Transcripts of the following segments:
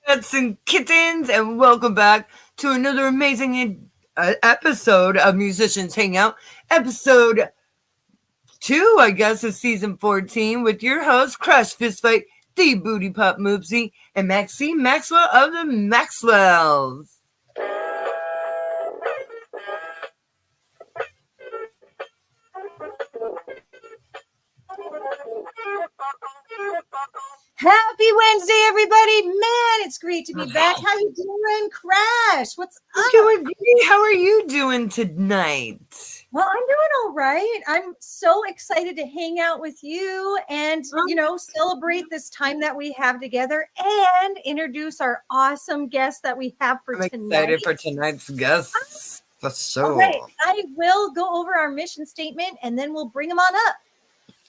cats and kittens, and welcome back to another amazing episode of Musicians Hangout. Episode 2, I guess, is season 14 with your host, Crush Fistfight, the Booty Pop Moopsie, and Maxine Maxwell of the Maxwells. Happy Wednesday, everybody! Man, it's great to be back. How you doing, Crash? What's up? Doing great. How are you doing tonight? Well, I'm doing all right. I'm so excited to hang out with you and, celebrate this time that we have together and introduce our awesome guests that we have for tonight. I'm excited for tonight's guests. For sure. All right, I will go over our mission statement and then we'll bring them on up.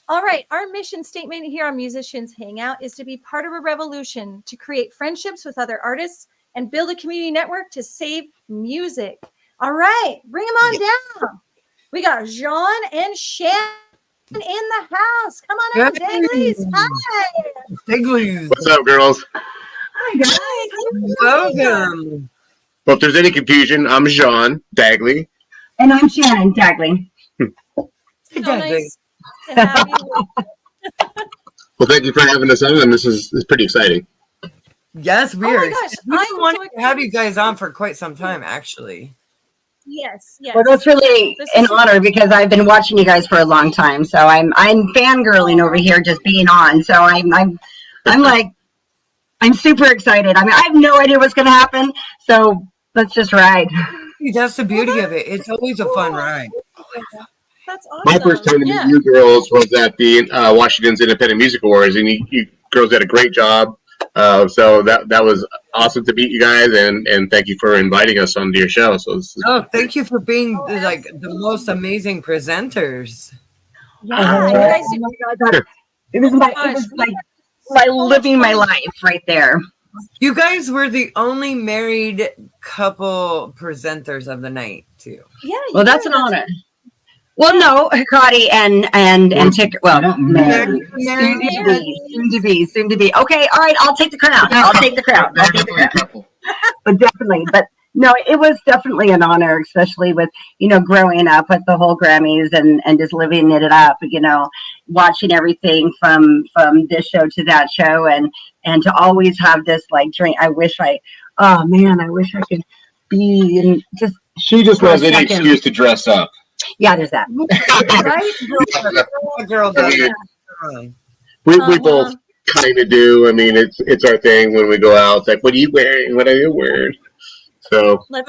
All right, our mission statement here on Musicians Hangout is to be part of a revolution, to create friendships with other artists, and build a community network to save music. All right, bring them on down. We got Jean and Shannon in the house. Come on out, Daglies. Hi. Daglies. What's up, girls? Hi, guys. Welcome. Well, if there's any confusion, I'm Jean Dagley. And I'm Shannon Dagley. So nice to have you. Well, thank you for having us on. This is pretty exciting. Yes, we Oh are. my gosh, We've I'm been wanting so to have you guys on for quite some time, actually. Yes. Well, that's really an honor because I've been watching you guys for a long time. So I'm fangirling over here just being on. So I'm super excited. I mean, I have no idea what's going to happen. So let's just ride. That's the beauty of it. It's always a fun ride. That's awesome. My first time to meet you girls was at the Washington's Independent Music Awards, and you girls did a great job. So that was awesome to meet you guys, and thank you for inviting us onto your show. So thank you for being like the most amazing presenters. Yeah, you guys oh my God, it was like living my life right there. You guys were the only married couple presenters of the night, too. Yeah. Well, that's an honor. Well, no, Hikati and Ticker. Well, married. Soon to be. Okay, all right. I'll take the crown. But definitely, no, it was definitely an honor, especially with growing up with the whole Grammys and just living it up. Watching everything from this show to that show, and to always have this dream. I wish I could be in just. She just has any excuse to dress up. Yeah, there's that. Right? Girl, we both kind of do. I mean, it's our thing when we go out. It's like, what are you wearing? What are you wearing? So we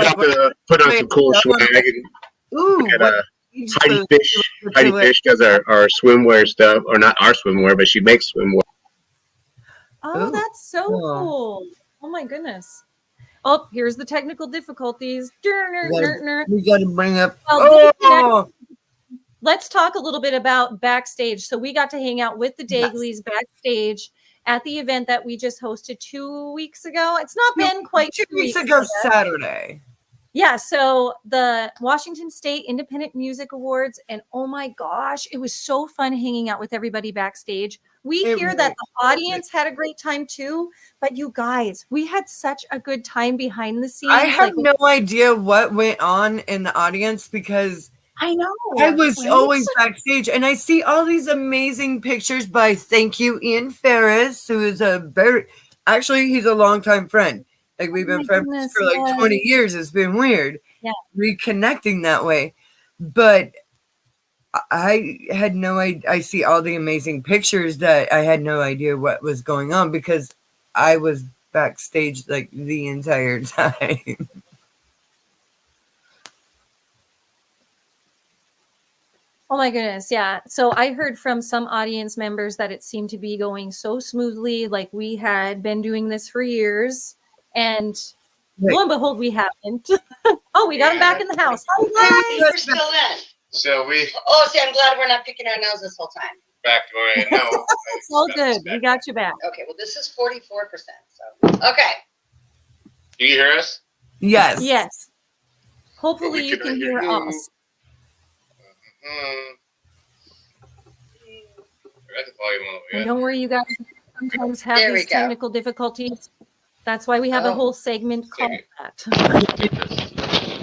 got to put on some cool swag. And Heidi Fish does our swimwear stuff, or not our swimwear, but she makes swimwear. Oh, that's so cool. Oh my goodness. Oh, here's the technical difficulties. We got to bring up. Let's talk a little bit about backstage. So we got to hang out with the Daglies backstage at the event that we just hosted 2 weeks ago. It's not been quite 2 weeks ago Saturday. Yeah, so the Washington State Independent Music Awards, and oh my gosh, it was so fun hanging out with everybody backstage. We hear that the audience had a great time too, but you guys, we had such a good time behind the scenes. I have no idea what went on in the audience because I know I was always backstage, and I see all these amazing pictures by thank you Ian Ferris, who is he's a longtime friend. Like we've been friends for 20 years. It's been weird reconnecting that way. But I had no idea. I see all the amazing pictures that I had no idea what was going on because I was backstage like the entire time. Oh my goodness. Yeah. So I heard from some audience members that it seemed to be going so smoothly. Like we had been doing this for years. And lo and behold, we haven't. Oh, we got him back in the house. We're still in. So see, I'm glad we're not picking our nose this whole time. back to where I know. It's all good. We got you back. Okay, well, this is 44%. So, okay. Do you hear us? Yes. Yes. Hopefully you can hear us. I got the volume on. And don't worry, you guys. sometimes have these technical difficulties. That's why we have a whole segment called that.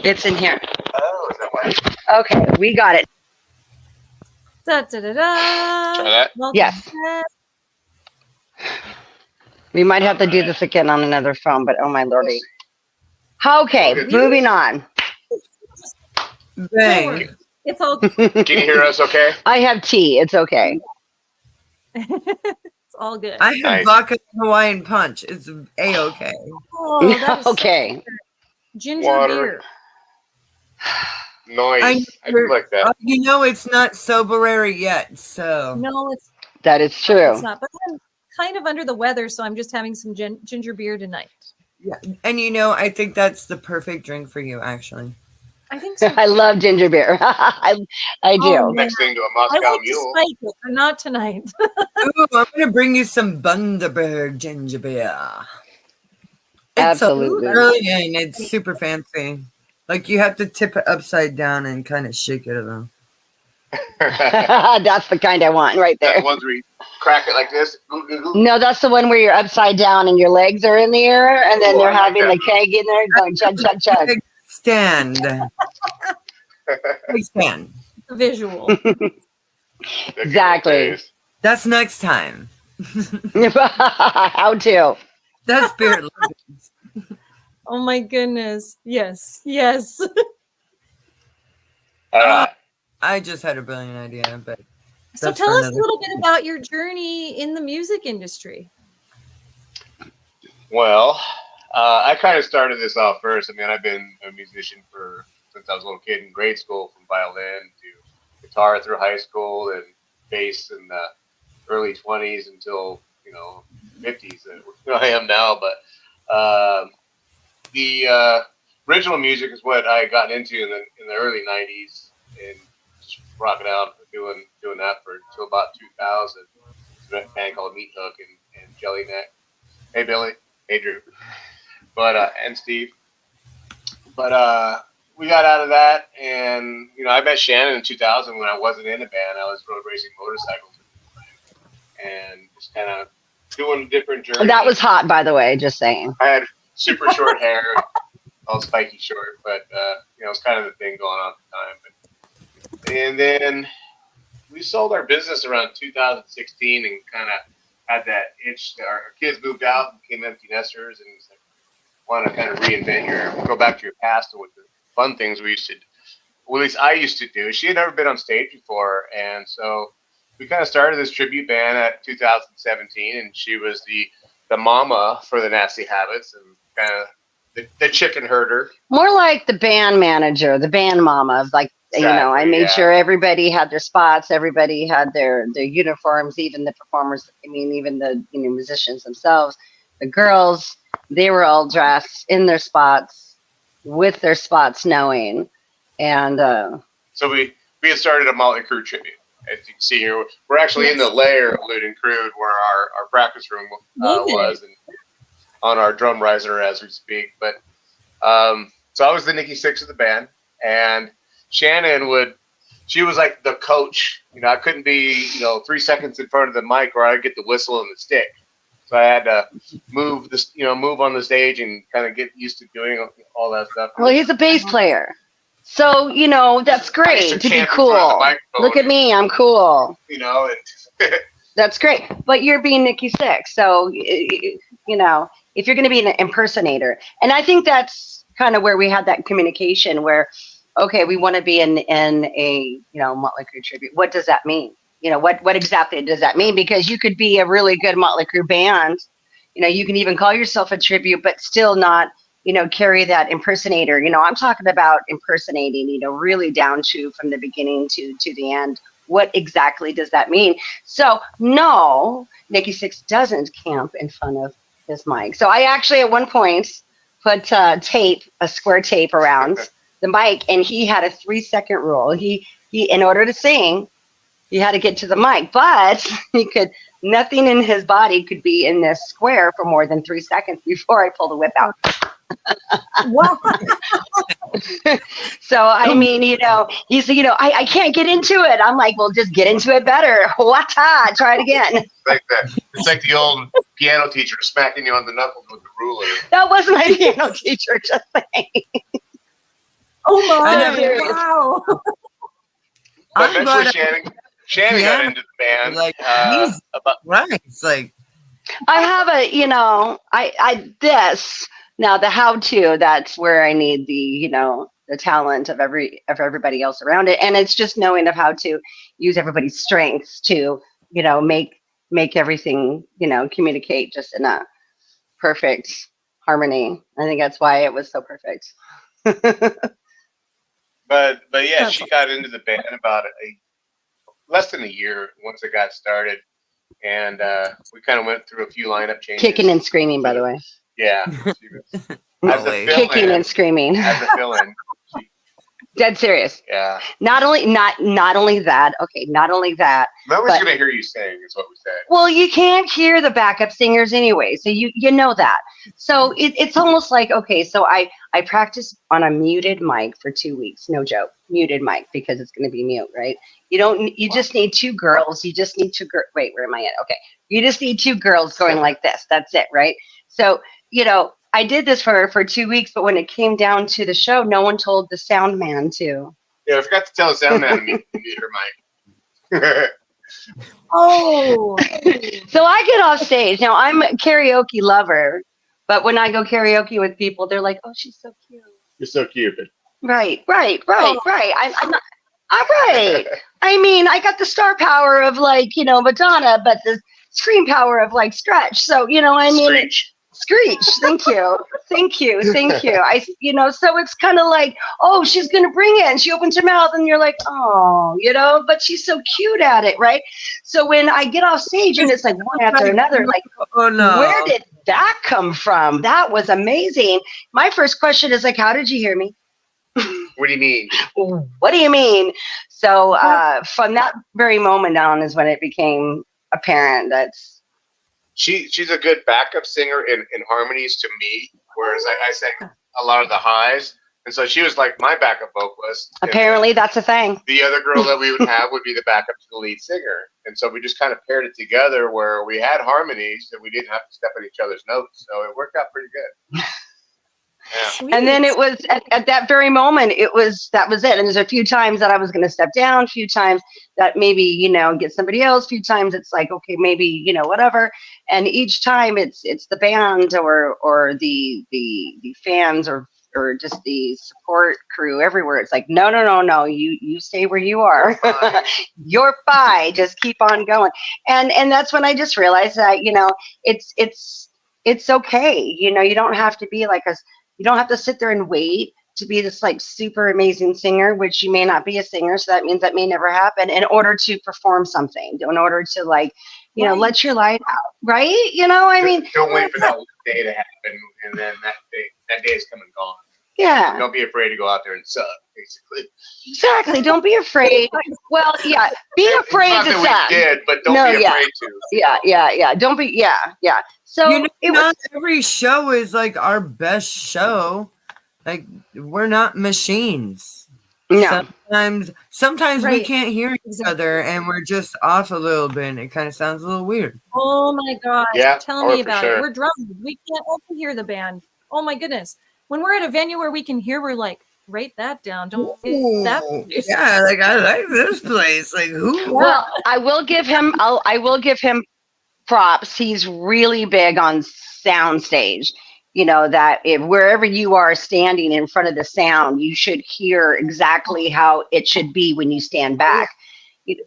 It's in here. Oh, is that why? Okay, we got it. Da, da, da, da. Try that? Yes. We might have to do this again on another phone, but oh my lordy. Okay, moving on. Bang. It's all. Can you hear us okay? I have tea. It's okay. It's all good. I have vodka Hawaiian punch. It's A-okay. Oh, that is okay. So ginger beer. Nice. I do like that. You know, it's not soberary yet, so. No, that is true. It's not, but I'm kind of under the weather, so I'm just having some ginger beer tonight. Yeah, and you know, I think that's the perfect drink for you, actually. I think so. I love ginger beer. I do. Next thing to a Moscow Mule. To spike it, but not tonight. Ooh, I'm going to bring you some Bundaberg ginger beer. It's Absolutely. So brilliant. It's super fancy. Like, you have to tip it upside down and kind of shake it around. That's the kind I want right there. That's the ones where you crack it like this. No, that's the one where you're upside down and your legs are in the air, and then they're having the keg in there going chug, chug, chug. Stand. Stand. Visual. Exactly. That's next time. How to. That's spirit. Oh my goodness. Yes. Yes. I just had a brilliant idea, but so tell us a little bit about your journey in the music industry. Well, I kind of started this off first. I mean, I've been a musician since I was a little kid in grade school, from violin to guitar through high school, and bass in the early 20s until 50s. Where I am now, but the original music is what I got into in the early 90s, and just rocking out doing that until about 2000. There's a band called Meat Hook and Jellyneck. Hey Billy, hey Drew, but and Steve. But we got out of that, and I met Shannon in 2000 when I wasn't in a band. I was road racing motorcycles, and just kind of doing a different journey. That was hot, by the way. Just saying. I had super short hair, all spiky short, but it was kind of the thing going on at the time. And then we sold our business around 2016, and kind of had that itch. Our kids moved out and became empty nesters, and it's like, want to kind of go back to your past and what the fun things we used to, well, at least I used to do. She had never been on stage before, and so we kind of started this tribute band at 2017, and she was the mama for the Nasty Habits, and kind of the chicken herder. More like the band manager, the band mama. Like, exactly, I made sure everybody had their spots, everybody had their uniforms, even the performers. I mean, even the musicians themselves, the girls, they were all dressed in their spots, with their spots knowing. And so we had started a Motley Crue tribute. As you can see here, we're actually in the lair of Lewd and Crude, where our practice room was, and on our drum riser as we speak. But so I was the Nikki Sixx of the band, and Shannon she was like the coach. I couldn't be 3 seconds in front of the mic, or I'd get the whistle and the stick. So I had to move on the stage and kind of get used to doing all that stuff. Well, he's a bass player. So, that's great to be cool. Look at me, I'm cool. That's great. But you're being Nikki Sixx. So, if you're going to be an impersonator. And I think that's kind of where we had that communication where, okay, we want to be in a, Motley Crue tribute. What does that mean? What exactly does that mean? Because you could be a really good Motley Crue band. You can even call yourself a tribute, but still not, carry that impersonator. I'm talking about impersonating, really down to from the beginning to the end. What exactly does that mean? So no, Nikki Sixx doesn't camp in front of his mic. So I actually at one point put a square tape around the mic, and he had a 3-second rule. He in order to sing, he had to get to the mic, but nothing in his body could be in this square for more than 3 seconds before I pull the whip out. So, I mean, he said, I can't get into it. I'm like, well, just get into it better. What-ta? Try it again. It's like the old piano teacher smacking you on the knuckles with the ruler. That was my piano teacher, just saying. Oh my! Wow. But eventually, Shannon got into the band. Like he's right. It's like I have now the how-to. That's where I need the talent of everybody else around it, and it's just knowing of how to use everybody's strengths to make everything communicate just in a perfect harmony. I think that's why it was so perfect. But yeah, she got into the band about less than a year once it got started, and we kind of went through a few lineup changes. Kicking and screaming, by the way. Yeah, kicking and screaming. As a fill-in. Dead serious. Yeah. Not only that. Okay. Not only that. No one's gonna hear you sing, is what we said. Well, you can't hear the backup singers anyway, so you know that. So it's almost like, okay, so I practiced on a muted mic for 2 weeks. No joke, muted mic, because it's gonna be mute, right? You just need two girls. You just need two girls. Wait, where am I at? Okay. You just need two girls going like this. That's it, right? So I did this for 2 weeks, but when it came down to the show, no one told the sound man to. Yeah, I forgot to tell the sound man to mute her mic. Oh. So I get off stage. Now, I'm a karaoke lover, but when I go karaoke with people, they're like, oh, she's so cute. You're so cute. Right. I'm not. I'm right. I mean, I got the star power of Madonna, but the scream power of Stretch. So, I mean. Screech. Thank you. So it's kind of like, oh, she's going to bring it. And she opens her mouth and you're like, oh, but she's so cute at it. Right. So when I get off stage and it's like one after another, like, oh, no. Where did that come from? That was amazing. My first question is like, how did you hear me? What do you mean? What do you mean? So from that very moment on is when it became apparent that's, she's a good backup singer in harmonies to me, whereas I sang a lot of the highs, and so she was like my backup vocalist. Apparently, that's a thing. The other girl that we would have would be the backup to the lead singer, and so we just kind of paired it together where we had harmonies and we didn't have to step on each other's notes, so it worked out pretty good. Yeah. And then it was at that very moment, that was it. And there's a few times that I was going to step down, a few times that maybe, get somebody else, a few times it's like, okay, maybe, whatever. And each time it's the band or the fans or just the support crew everywhere. It's like, no, you stay where you are. You're fine. Just keep on going. And that's when I just realized that, it's okay. You don't have to be you don't have to sit there and wait to be this super amazing singer, which you may not be a singer. So that means that may never happen in order to perform something, in order to let your light out. Right. I mean, don't wait for that day to happen. And then that day is come and gone. Yeah. Don't be afraid to go out there and suck, basically. Exactly. Don't be afraid. Well, yeah. Be afraid to suck. We did, but don't be afraid to. Yeah. Don't be. Yeah. So not every show is our best show. We're not machines. No. Sometimes we can't hear each other and we're just off a little bit and it kind of sounds a little weird. Oh my God. Yeah. Tell me about it. We're drummers. We can't also hear the band. Oh my goodness. When we're at a venue where we can hear, we're like, write that down. Don't that place. Yeah, I like this place. Who? Well, I will give him props. He's really big on sound stage. That if wherever you are standing in front of the sound, you should hear exactly how it should be when you stand back.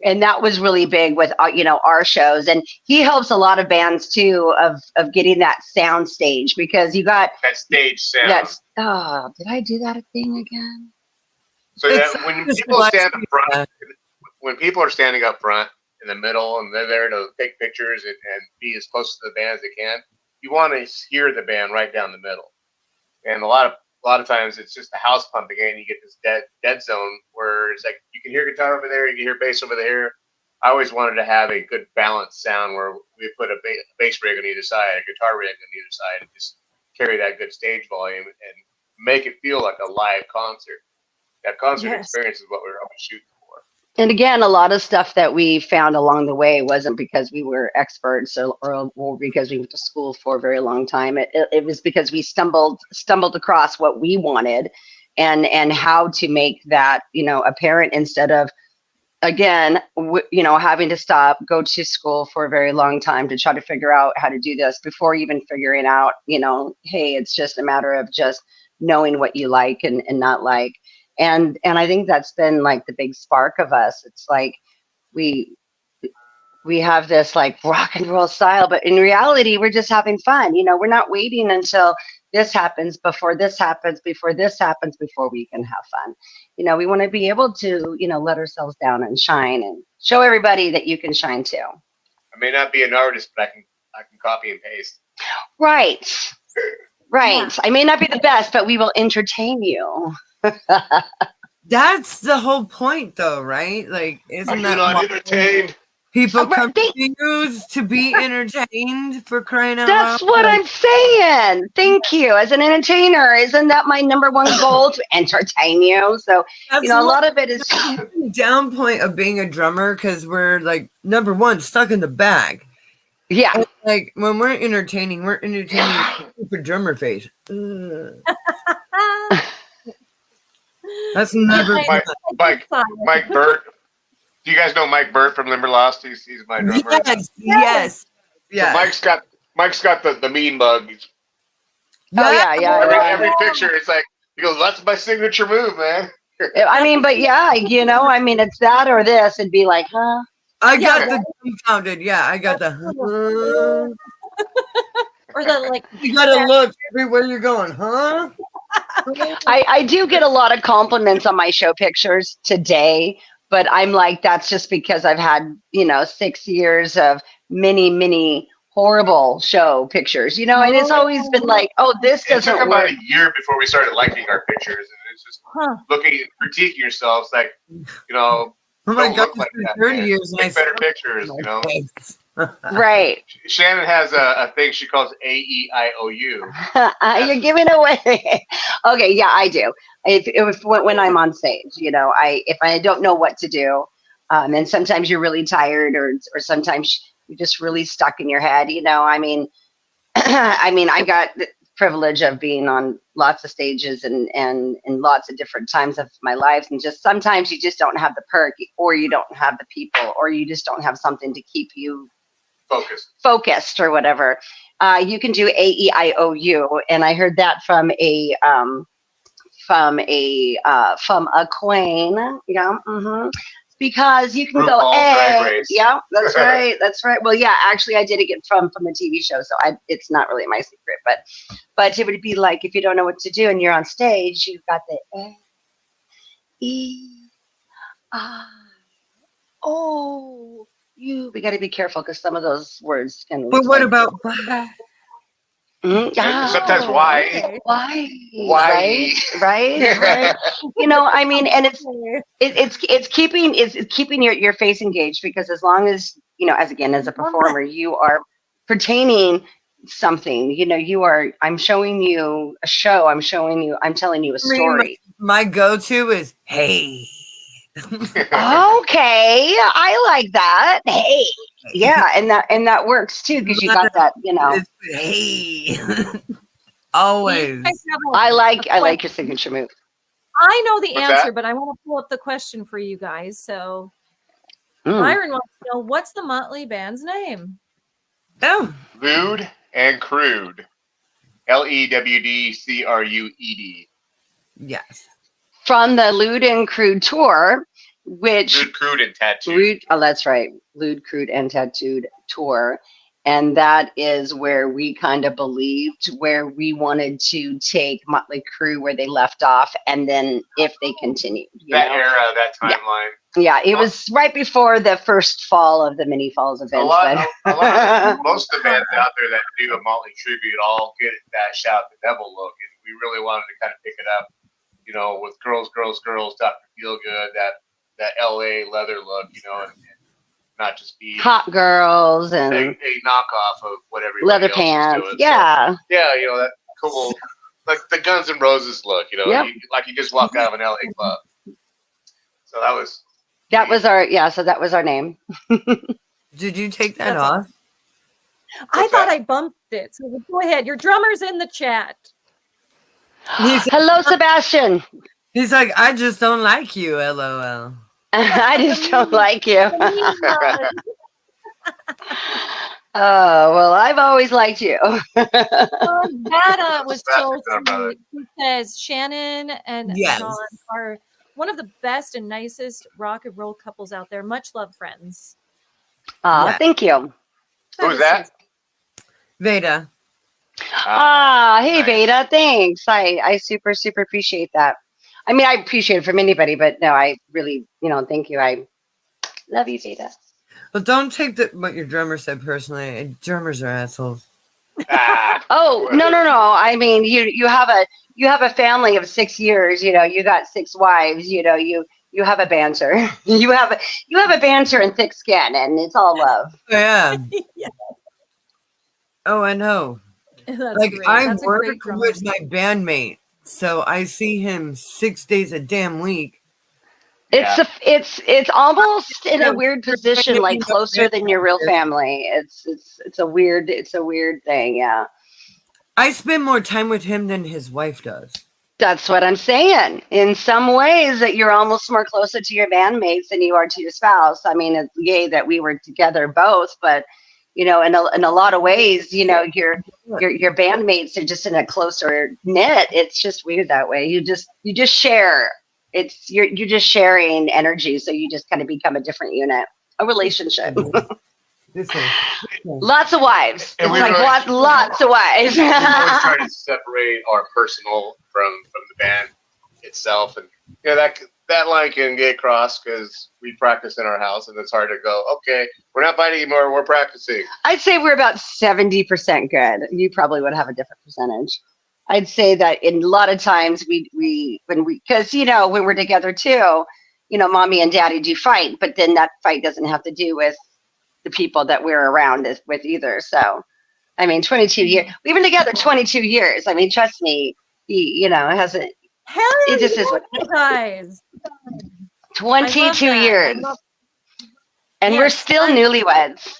And that was really big with our shows, and he helps a lot of bands too of getting that sound stage, because you got that stage sound. Did I do that thing again? So when people stand up front, when people are standing up front in the middle and they're there to take pictures and be as close to the band as they can, you want to hear the band right down the middle. And a lot of times it's just the house pumping and you get this dead zone where it's like you can hear guitar over there, you can hear bass over there. I always wanted to have a good balanced sound where we put a bass rig on either side, a guitar rig on either side, and just carry that good stage volume and make it feel like a live concert. That concert experience is what we were always shooting for. And again, a lot of stuff that we found along the way wasn't because we were experts or because we went to school for a very long time. It was because we stumbled across what we wanted and how to make that, apparent instead of, again, having to go to school for a very long time to try to figure out how to do this before even figuring out, hey, it's just a matter of just knowing what you like and not like. And I think that's been like the big spark of us. It's like we have this like rock and roll style, but in reality, we're just having fun. We're not waiting until this happens, before this happens, before we can have fun. We want to be able to, let ourselves down and shine and show everybody that you can shine too. I may not be an artist, but I can copy and paste. Right. Yeah. I may not be the best, but we will entertain you. That's the whole point, though, right? Like, isn't that not entertained? People come to use to be entertained, for crying out loud? That's what I'm saying. Thank you. As an entertainer, isn't that my number one goal, to entertain you? So, a lot of it is down point of being a drummer, because we're like, number one, stuck in the bag. Yeah. And, like, when we're entertaining for drummer face. That's never Mike Burt. Do you guys know Mike Burt from Limberlost? He's my drummer. Yes. So Mike's got the mean mug. Every picture, it's like, he goes, "That's my signature move, man." I mean, but yeah, it's that or this. It'd be like, huh? I got the dumbfounded. Yeah, I got the. Or the like. You gotta look everywhere you're going, huh? I do get a lot of compliments on my show pictures today, but I'm like, that's just because I've had, 6 years of many horrible show pictures, and it's always been like, oh, this doesn't work. It took about a year before we started liking our pictures, and it's just looking, critiquing yourselves, like, oh my God, like that, 30 years, make better pictures, Right. Shannon has a thing she calls AEIOU. You're giving away. Okay, yeah, I do. When I'm on stage, if I don't know what to do, and sometimes you're really tired, or sometimes you're just really stuck in your head. I mean, I got the privilege of being on lots of stages and in lots of different times of my life, and just sometimes you just don't have the perk, or you don't have the people, or you just don't have something to keep you focused or whatever. You can do AEIOU, and I heard that from a queen. Yeah. Mm-hmm. Because you can go, hey, yeah, that's right. That's right. Well, yeah, actually I did get from the TV show. So it's not really my secret, but it would be like, if you don't know what to do and you're on stage, you've got the AEIOU. We got to be careful, because some of those words can. But what about? Sometimes why? Right. I mean, and it's keeping your face engaged, because as long as as a performer, you are pertaining something. I'm showing you a show. I'm telling you a story. My go-to is hey. Okay, I like that. Hey, yeah, and that works too, because you got that, Hey, always. I like your signature move. I know the answer, but I want to pull up the question for you guys. So, Myron wants to know, what's the Motley band's name? Oh, Lewd and Crude. LEWDCRUED. Yes. From the Lewd and Crude tour, which Lewd, Crude, and Tattooed. That's right. Lewd, Crude, and Tattooed tour. And that is where we kind of believed, where we wanted to take Motley Crue where they left off, and then if they continued. Era, that timeline. Yeah, it was right before the first fall of the mini falls event. Most of the bands out there that do a Motley tribute all get that Shout the Devil look, and we really wanted to kind of pick it up, with Girls, Dr. Feelgood, that LA leather look, and not just be hot girls and a knockoff of whatever leather pants. Doing. Yeah. So, yeah, that cool, like the Guns N' Roses look, like you just walk out of an LA club. So that was so that was our name. Did you take that That's off? I thought I bumped it. So go ahead. Your drummer's in the chat. Hello, Sebastian. He's like, I just don't like you, LOL. I just don't like you. Oh, well, I've always liked you. That was so sweet. He says Shannon and John are one of the best and nicest rock and roll couples out there. Much love, friends. Thank you. Who's that? Veda. Hey, Veda. Thanks. I super, super appreciate that. I mean, I appreciate it from anybody, but no, I really, thank you. I love you, Veda. Well, don't take what your drummer said personally. Drummers are assholes. Oh, no. I mean, you have a family of 6 years, you got 6 wives, you have a banter. You have a banter and thick skin, and it's all love. Yeah. Oh, I know. Like great. I work with my bandmate, so I see him 6 days a damn week. It's almost in a weird position, like closer than your real family. It's a weird thing. Yeah. I spend more time with him than his wife does. That's what I'm saying. In some ways, that you're almost more closer to your bandmates than you are to your spouse. I mean, it's yay that we were together both, but in a lot of ways, your bandmates are just in a closer knit. It's just weird that way. You just share. You're just sharing energy, so you just kind of become a different unit, a relationship. Lots of wives. And it's like lots of wives. We always try to separate our personal from the band itself, and that line can get crossed because we practice in our house, and it's hard to go. Okay, we're not fighting anymore. We're practicing. I'd say we're about 70% good. You probably would have a different percentage. I'd say that in a lot of times because when we're together too, mommy and daddy do fight, but then that fight doesn't have to do with the people that we're around with either. So, I mean, 22 years, we've been together 22 years. I mean, trust me, it hasn't, it just is what guys. 22 years. And we're still newlyweds.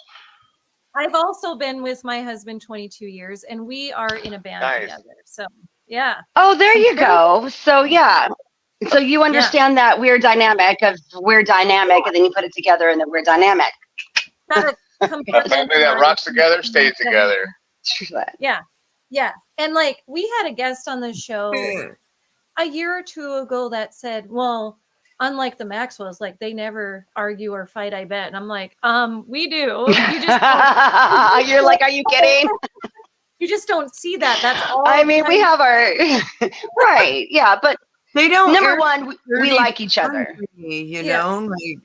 I've also been with my husband 22 years, and we are in a band together. So, yeah. Oh, there you go. So, yeah. So you understand that weird dynamic, and then you put it together, and then we're dynamic. A family that rocks together stays together. Yeah. Yeah. And like, we had a guest on the show a year or two ago that said, well, unlike the Maxwells, like they never argue or fight, I bet. And I'm like, we do. You just You're like, are you kidding? You just don't see that. That's all. I mean, we have our right. Yeah. But they don't. Number one, we like each other. Like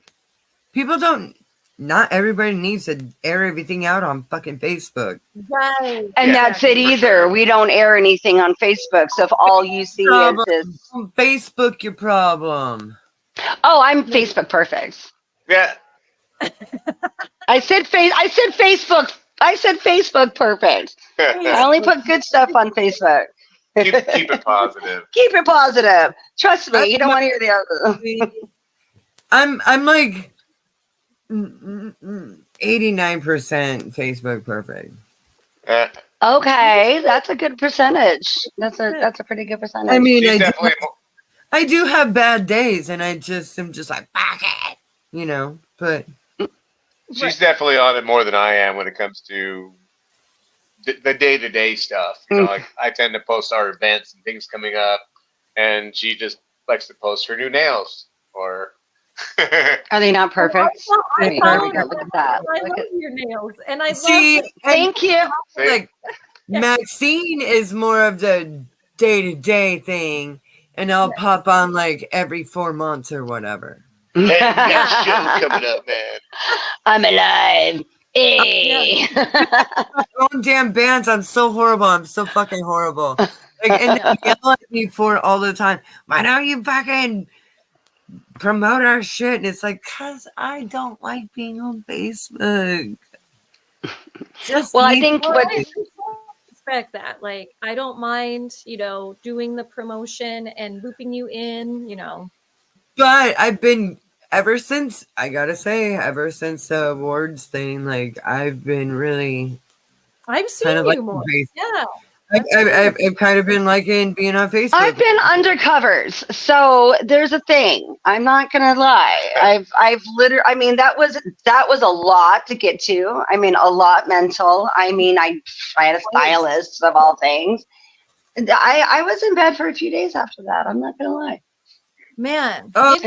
people don't. Not everybody needs to air everything out on fucking Facebook. Right. And that's it either. We don't air anything on Facebook. So if all you see is this. Facebook, your problem. Oh, I'm Facebook perfect. Yeah. I said Facebook. I said Facebook perfect. I only put good stuff on Facebook. Keep it positive. Keep it positive. Trust me, you don't want to hear the other. I'm like 89% Facebook perfect. Okay, that's a good percentage. That's a pretty good percentage. I mean, I do have bad days, and I just am just like, fuck it, but she's definitely on it more than I am when it comes to the day-to-day stuff. Like I tend to post our events and things coming up, and she just likes to post her new nails or. Are they not perfect? There we go. Look at that. I love your nails, and I see. Thank you. Like Maxine is more of the day-to-day thing, and I'll pop on like every 4 months or whatever. Hey, next show's coming up, man. I'm alive. Hey. My own damn bands. I'm so horrible. I'm so fucking horrible. Like, and they yell at me for it all the time. Why don't you fucking promote our shit? And it's like, cause I don't like being on Facebook. I think what respect that. Like, I don't mind, doing the promotion and looping you in, But I've been ever since. I gotta say, ever since the awards thing, like I've been really. I've seen kind of you like more. Facebook. Yeah. I've kind of been liking being on Facebook. I've been undercovers, so there's a thing. I'm not gonna lie. I've literally. I mean, that was a lot to get to. I mean, a lot mental. I mean, I had a stylist of all things. And I was in bed for a few days after that. I'm not gonna lie. Man. Oh,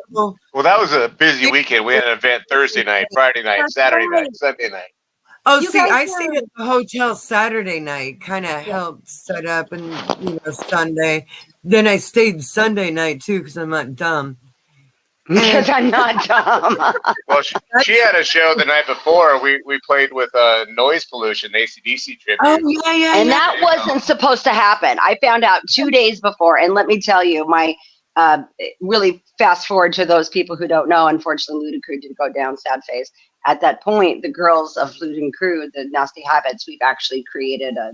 well, that was a busy weekend. We had an event Thursday night, Friday night, Saturday night, Sunday night. Oh, see, I stayed at the hotel Saturday night, kind of helped set up, and Sunday. Then I stayed Sunday night too because I'm not dumb. Because I'm not dumb. Well, she had a show the night before. We played with Noise Pollution, AC/DC tribute. Oh yeah. And that wasn't supposed to happen. I found out 2 days before, and let me tell you, my really fast forward to those people who don't know. Unfortunately, Lewd and Crude did go down. Sad face. At that point, the girls of Lewd and Crude, the Nasty Habits, we've actually created a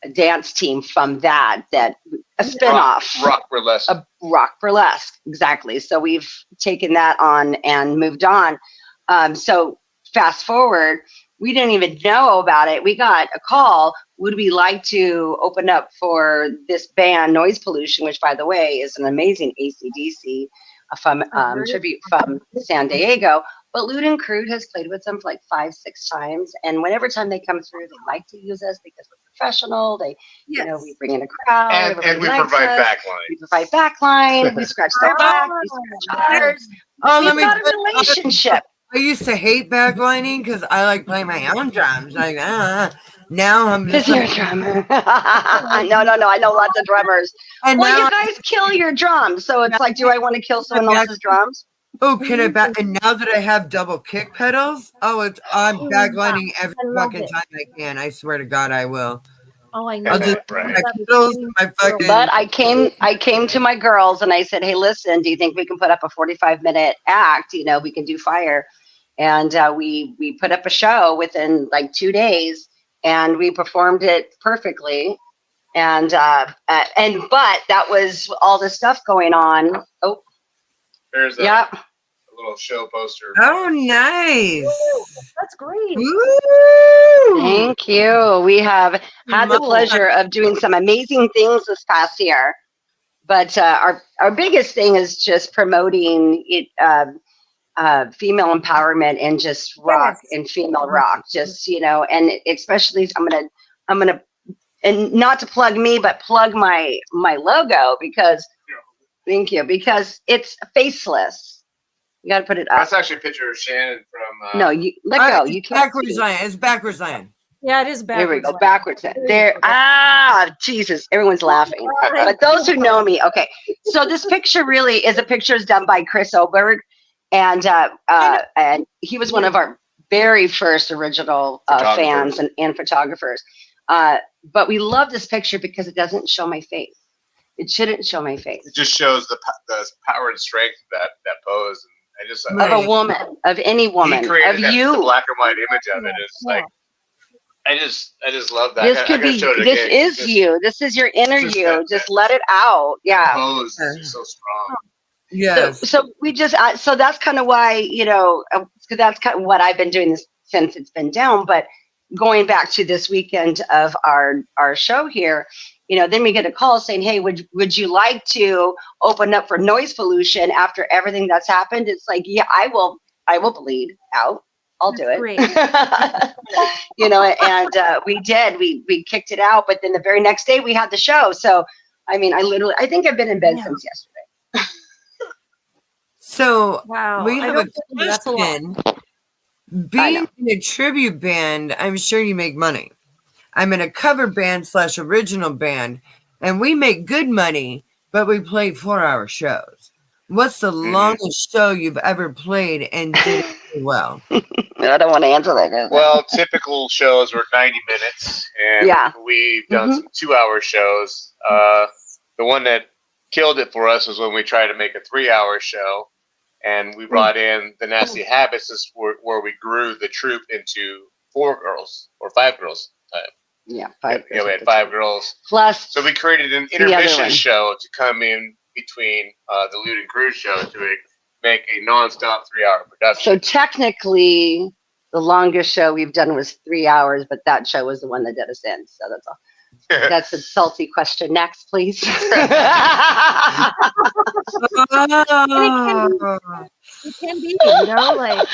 dance team from that a spinoff. Rock burlesque. A rock burlesque, exactly. So we've taken that on and moved on. So fast forward, we didn't even know about it. We got a call. Would we like to open up for this band, Noise Pollution, which, by the way, is an amazing AC/DC tribute from San Diego. But Lewd and Crude has played with them for like 5-6 times, and whenever time they come through, they like to use us because we're professional. They, we bring in a crowd, and we provide backline. We provide backline. We scratch their back. We scratch ours. We've got a relationship. I used to hate backlining because I like playing my own drums. Like, now I'm just. Because you're a drummer. No. I know lots of drummers. And well, you guys kill your drums, so it's like, do I want to kill someone else's drums? Oh, can I back? And now that I have double kick pedals, I'm backlining every fucking time I can. I swear to God, I will. Oh, I know. I'll just my pedals, my fucking. But I came to my girls and I said, hey, listen, do you think we can put up a 45-minute act? We can do fire, and we put up a show within like 2 days, and we performed it perfectly, but that was all this stuff going on. Oh. There's a little show poster. Oh, nice. Ooh, that's great. Woo! Thank you. We have had the pleasure of doing some amazing things this past year. But our biggest thing is just promoting it, female empowerment and just rock and female rock. Just, and especially I'm gonna and not to plug me, but plug my logo because thank you, because it's faceless. You got to put it up. That's actually a picture of Shannon from. No, you let go. You can't. Backwards Zion. It's backwards Zion. Yeah, it is backwards. There we go. Backwards. There. Jesus. Everyone's laughing. But those who know me, okay. So this picture really is a picture done by Chris Oberg, and he was one of our very first original fans and photographers. But we love this picture because it doesn't show my face. It shouldn't show my face. It just shows the power and strength of that pose. And I just of a woman, of any woman, of you. The black and white image of it is like. I just love that. This could be. This is you. This is your inner you. Just let it out. Yeah. The pose is just so strong. Yes. So we just. So that's kind of why that's kind of what I've been doing this since it's been down. But going back to this weekend of our show here. Then we get a call saying, hey, would you like to open up for Noise Pollution after everything that's happened? It's like, yeah, I will bleed out. I'll do it. And we did. We kicked it out. But then the very next day we had the show. So, I mean, I think I've been in bed since yesterday. So wow. We have a question. Being in a tribute band, I'm sure you make money. I'm in a cover band / original band, and we make good money, but we play 4-hour shows. What's the longest show you've ever played and did it well? I don't want to answer that. Well, typical shows were 90 minutes, and we've done some 2-hour shows. The one that killed it for us was when we tried to make a 3-hour show, and we brought in the Nasty Habits, where we grew the troupe into 4 girls or 5 girls at the time. Yeah, 5 girls. We had 5 girls. Plus, so we created an intermission show to come in between the Loot and Cruise show to make a nonstop 3-hour production. So technically, the longest show we've done was 3 hours, but that show was the one that did us in. So that's all. That's a salty question. Next, please. It can be, like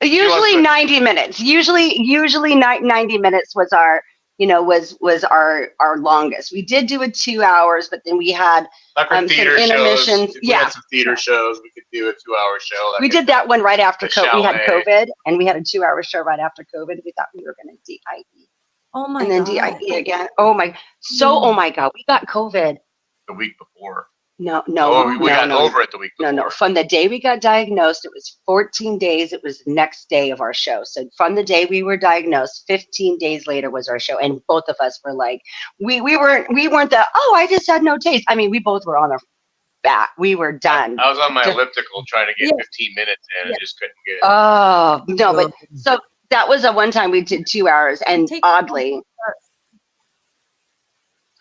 usually 90 minutes. Usually 90 minutes was our, was our longest. We did do it 2 hours, but then we had some intermissions. Shows. We had some theater shows. We could do a 2-hour show. We did that one right after COVID. We had COVID, and we had a 2-hour show right after COVID. We thought we were going to DIE. Oh my God. And then DIE again. Oh my. So, oh my God, we got COVID. The week before. No. We got over it the week before. No. From the day we got diagnosed, it was 14 days. It was the next day of our show. So from the day we were diagnosed, 15 days later was our show. And both of us were like, we weren't the, I just had no taste. I mean, we both were on our back. We were done. I was on my elliptical trying to get 15 minutes in and just couldn't get it. Oh, no, but so that was a one time we did 2 hours, and oddly.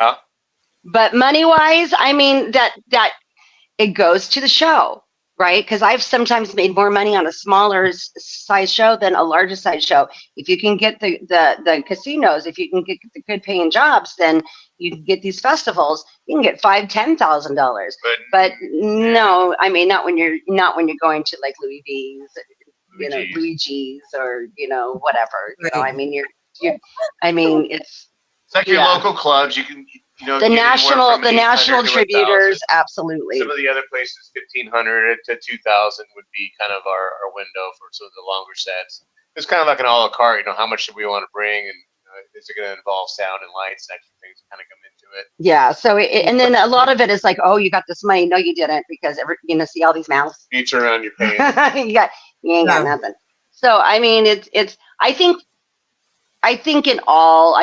Huh? But money wise, I mean that it goes to the show, right? Because I've sometimes made more money on a smaller size show than a larger size show. If you can get the casinos, if you can get the good paying jobs, then you can get these festivals. You can get $5,000-$10,000. But no, I mean not when you're going to like Louis V's, Louis G's, or whatever. I mean it's like your local clubs. You can. The national tributers, absolutely. Some of the other places, 1,500 to 2,000 would be kind of our window for some of the longer sets. It's kind of like an a la carte. How much do we want to bring, and is it going to involve sound and lights, and extra things kind of come into it? Yeah. So and then a lot of it is like, oh, you got this money. No, you didn't, because see all these mouths. You turn around, you're paying. you ain't got nothing. So I mean, it's. I think in all,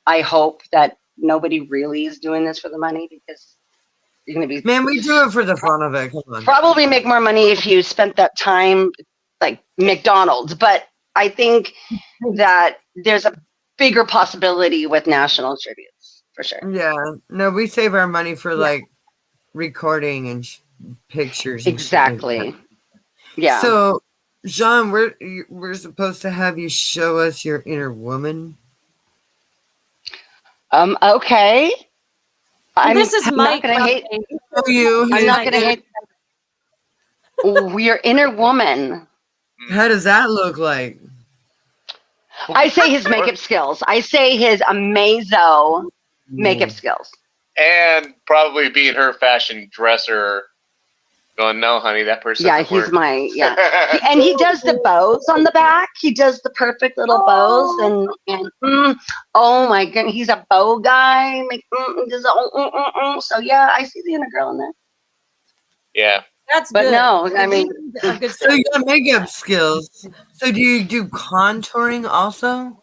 I hope that nobody really is doing this for the money, because you're going to be. Man, we do it for the fun of it. Come on. Probably make more money if you spent that time like McDonald's, but I think that there's a bigger possibility with national tributes for sure. Yeah, no, we save our money for like recording and pictures. Exactly. And yeah. So, Jean, we're supposed to have you show us your inner woman. Okay. This is my not gonna hate you. I'm not gonna hate. Your inner woman. How does that look like? I say his makeup skills. I say his amazo makeup skills. And probably being her fashion dresser. Going, no, honey, that person. Yeah, he's and he does the bows on the back. He does the perfect little bows, and oh my goodness, he's a bow guy. So yeah, I see the inner girl in there. Yeah, that's but good. No, I mean, so you got makeup skills. So do you do contouring also?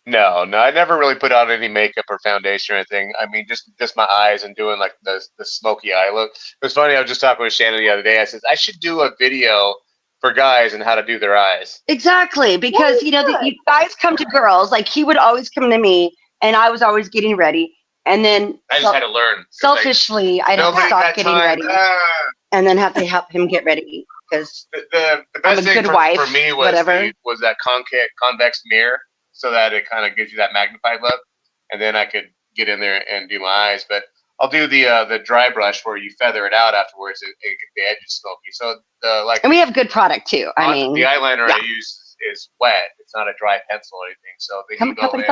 No, I never really put on any makeup or foundation or anything. I mean, just my eyes and doing like the smoky eye look. It was funny. I was just talking with Shannon the other day. I said I should do a video for guys and how to do their eyes. Exactly, because you guys come to girls. Like he would always come to me, and I was always getting ready, and then I just had to learn. Selfishly, I'd have to stop getting ready, and then have to help him get ready, because the best thing for me was that convex mirror. So that it kind of gives you that magnified look, and then I could get in there and do my eyes. But I'll do the dry brush where you feather it out afterwards. The edge is smoky. So and we have good product too. I mean, the eyeliner I use is wet. It's not a dry pencil or anything. So they can go in,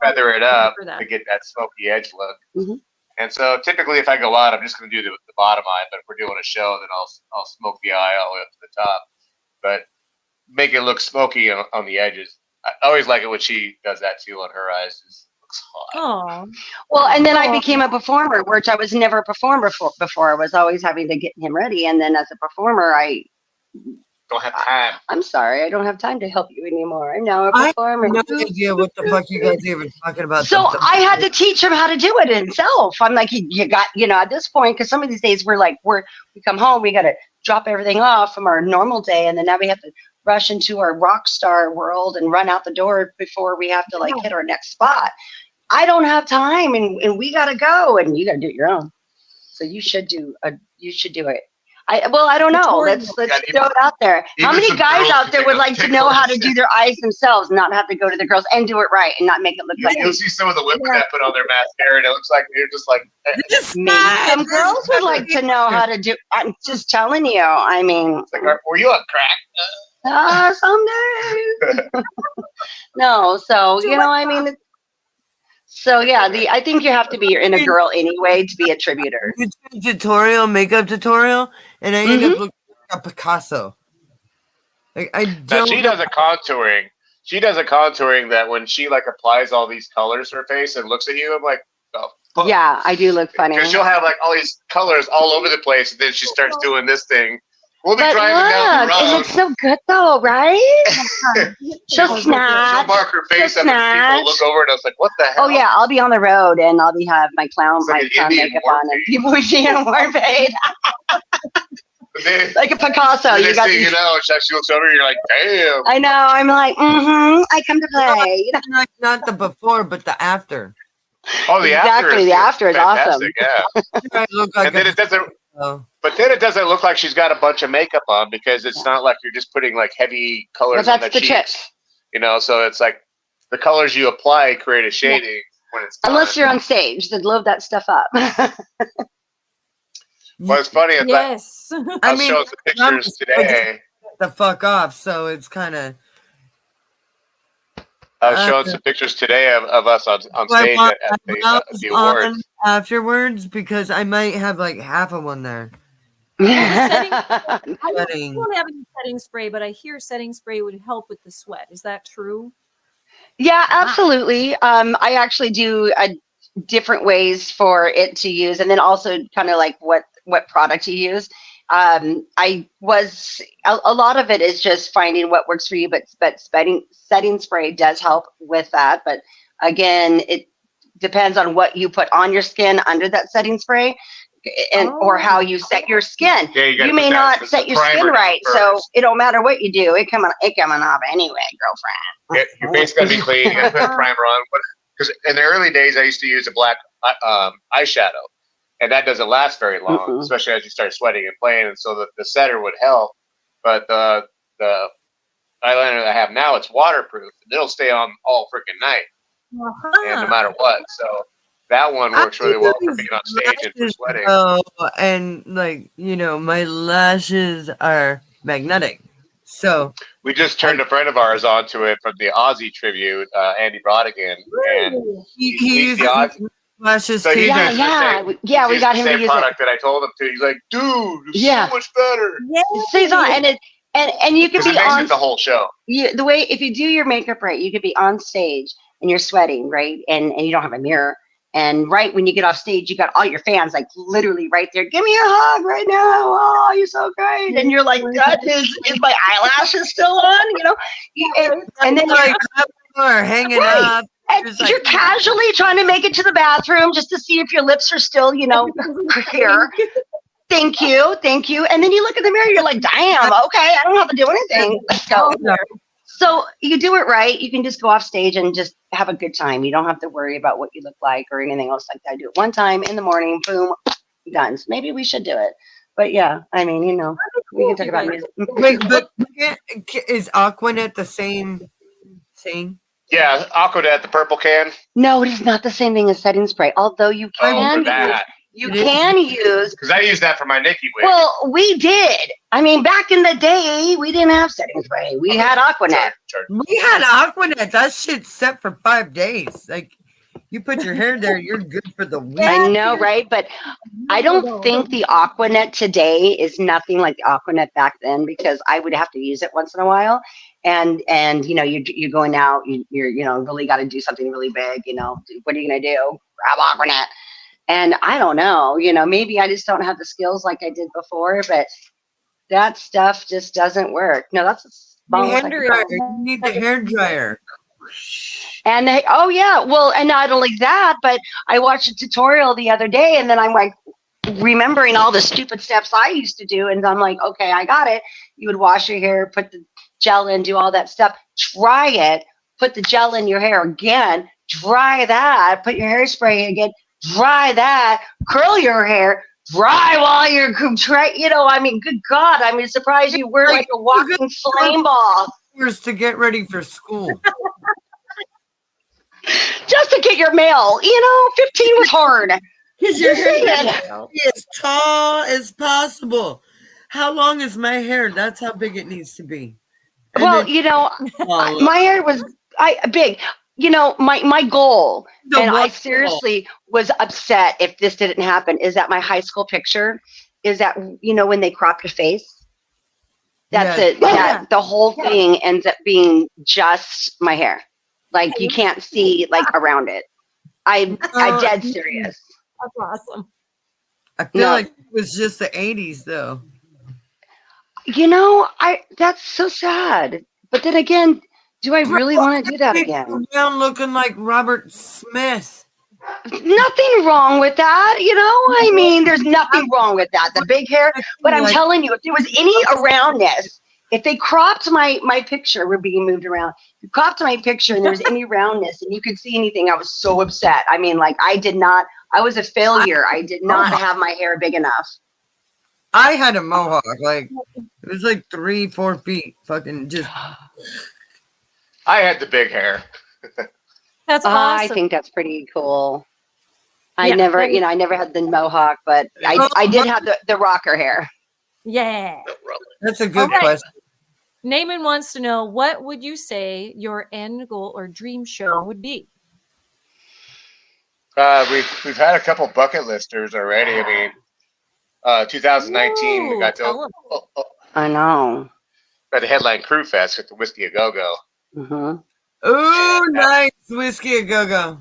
feather it up to get that smoky edge look. Mm-hmm. And so typically, if I go out, I'm just going to do the bottom eye. But if we're doing a show, then I'll smoke the eye all the way up to the top. But make it look smoky on the edges. I always like it when she does that too on her eyes. It looks hot. Oh. Well, and then I became a performer, which I was never a performer before. I was always having to get him ready. And then as a performer, I don't have time. I'm sorry. I don't have time to help you anymore. I'm now a performer. I have no idea what the fuck you guys are even talking about. So I had to teach him how to do it himself. I'm like, you got, at this point, because some of these days we come home, we got to drop everything off from our normal day. And then now we have to rush into our rock star world and run out the door before we have to hit our next spot. I don't have time, and we got to go, and you got to do it your own. So you should do it. I don't know. Let's throw it out there. How many guys out there would like to know how to do their eyes themselves, not have to go to the girls, and do it right and not make it look like you'll see some of the women that put on their mascara and it looks like they're just like maybe some girls would like to know how to do. I'm just telling you. I mean, it's like, were you on crack? Someday. No, so you know, I mean. So yeah, I think you have to be in a girl anyway to be a tributer. Makeup tutorial, and I end up looking like a Picasso. Like I don't. She does a contouring. She does a contouring that when she like applies all these colors to her face and looks at you, I'm like, oh. Fuck. Yeah, I do look funny. Because she'll have like all these colors all over the place, and then she starts doing this thing. We'll be driving down the road. It looks so good though, right? She'll snap. She'll mark her face up and people look over and I was like, what the hell? Oh yeah, I'll be on the road and I'll have my clown makeup on and people will be in war paid. Like a Picasso. You got you know, she looks over and you're like, damn. I know, I'm like, I come to play. Not the before, but the after. Oh, the after. The after is awesome. Yeah. And then it doesn't. But then it doesn't look like she's got a bunch of makeup on because it's not like you're just putting like heavy colors on the cheeks. Trick. You know, so it's like the colors you apply create a shading when it's done. Unless you're on stage, they'd load that stuff up. Well, it's funny. Yes. I was showing some pictures today. The fuck off. So it's kind of. I was showing some pictures today of us on stage at the awards. Afterwards, because I might have like half of one there. I don't have any setting spray, but I hear setting spray would help with the sweat. Is that true? Yeah, absolutely. I actually do different ways for it to use, and then also kind of like what product you use. A lot of it is just finding what works for you, but setting spray does help with that. But again, it depends on what you put on your skin under that setting spray, and or how you set your skin. Yeah, you may not set your skin right, so it don't matter what you do. It coming off anyway, girlfriend. Yeah, your face got to be clean. You got to put a primer on. Because in the early days, I used to use a black eyeshadow. And that doesn't last very long, especially as you start sweating and playing. And so the setter would help. But the eyeliner that I have now, it's waterproof. It'll stay on all freaking night. And no matter what. So that one works really well for being on stage and for sweating. And like, you know, my lashes are magnetic. So we just turned a friend of ours onto it from the Aussie tribute, Andy Brodigan. And he uses lashes so too. We got him to use product that I told him to. He's like, dude, it's so much better. Yeah, it stays on, and you could be on the whole show. The way if you do your makeup right, you could be on stage and you're sweating, right, and you don't have a mirror. And right when you get off stage, you got all your fans like literally right there. Give me a hug right now. Oh, you're so great. And you're like, God, is my eyelashes still on? You know, and then like are hanging up. And you're casually trying to make it to the bathroom just to see if your lips are still, you know, here. Thank you. And then you look in the mirror, you're like, damn, okay, I don't have to do anything. Let's go. So you do it right. You can just go off stage and just have a good time. You don't have to worry about what you look like or anything else like that. I do it one time in the morning, boom, done. So maybe we should do it. But yeah, I mean, you know, we can talk about music. Wait, but is Aquanet the same thing? Yeah, Aquanet, the purple can. No, it is not the same thing as setting spray. Although you can use because I use that for my Nikki wig. Well, we did. I mean, back in the day, we didn't have setting spray. We had Aquanet. We had Aquanet. That shit's set for 5 days. Like you put your hair there, you're good for the week. I know, right? But I don't think the Aquanet today is nothing like the Aquanet back then because I would have to use it once in a while. And you know, you're going out, you're you know, really got to do something really big, you know, what are you going to do? Grab Aquanet. And I don't know, you know, maybe I just don't have the skills like I did before, but that stuff just doesn't work. No, that's you need the hair dryer. And and not only that, but I watched a tutorial the other day and then I'm like remembering all the stupid steps I used to do. And I'm like, okay, I got it. You would wash your hair, put the gel in, do all that stuff, dry it, put the gel in your hair again, dry that, put your hairspray again, dry that, curl your hair, drywall your you know, I mean, good God, I mean, surprised you were like a walking flame ball. To get ready for school. Just to get your mail, you know, 15 was hard. Because your hair is as tall as possible. How long is my hair? That's how big it needs to be. And well, you know, my hair was big. You know, my goal, and I seriously was upset if this didn't happen, is that my high school picture is that, you know, when they crop your face, that's it. That the whole thing ends up being just my hair. Like you can't see like around it. I'm dead serious. That's awesome. I feel like it was just the 80s though. You know, that's so sad. But then again, do I really want to do that again? Down looking like Robert Smith. Nothing wrong with that, you know? I mean, there's nothing wrong with that. The big hair. But I'm telling you, if there was any roundness, if they cropped my picture, we're being moved around. If you cropped my picture and there was any roundness and you could see anything, I was so upset. I mean, like I was a failure. I did not have my hair big enough. I had a mohawk. Like it was like 3-4 feet. Fucking just. I had the big hair. That's awesome. I think that's pretty cool. I never had the mohawk, but I did have the rocker hair. Yeah. That's a good question. Naaman wants to know, what would you say your end goal or dream show would be? We've had a couple bucket listers already. I mean, 2019 we got to. I know. Got the headline Crew Fest at the Whiskey A Go Go. Mm-hmm. Oh, nice Whiskey A Go Go.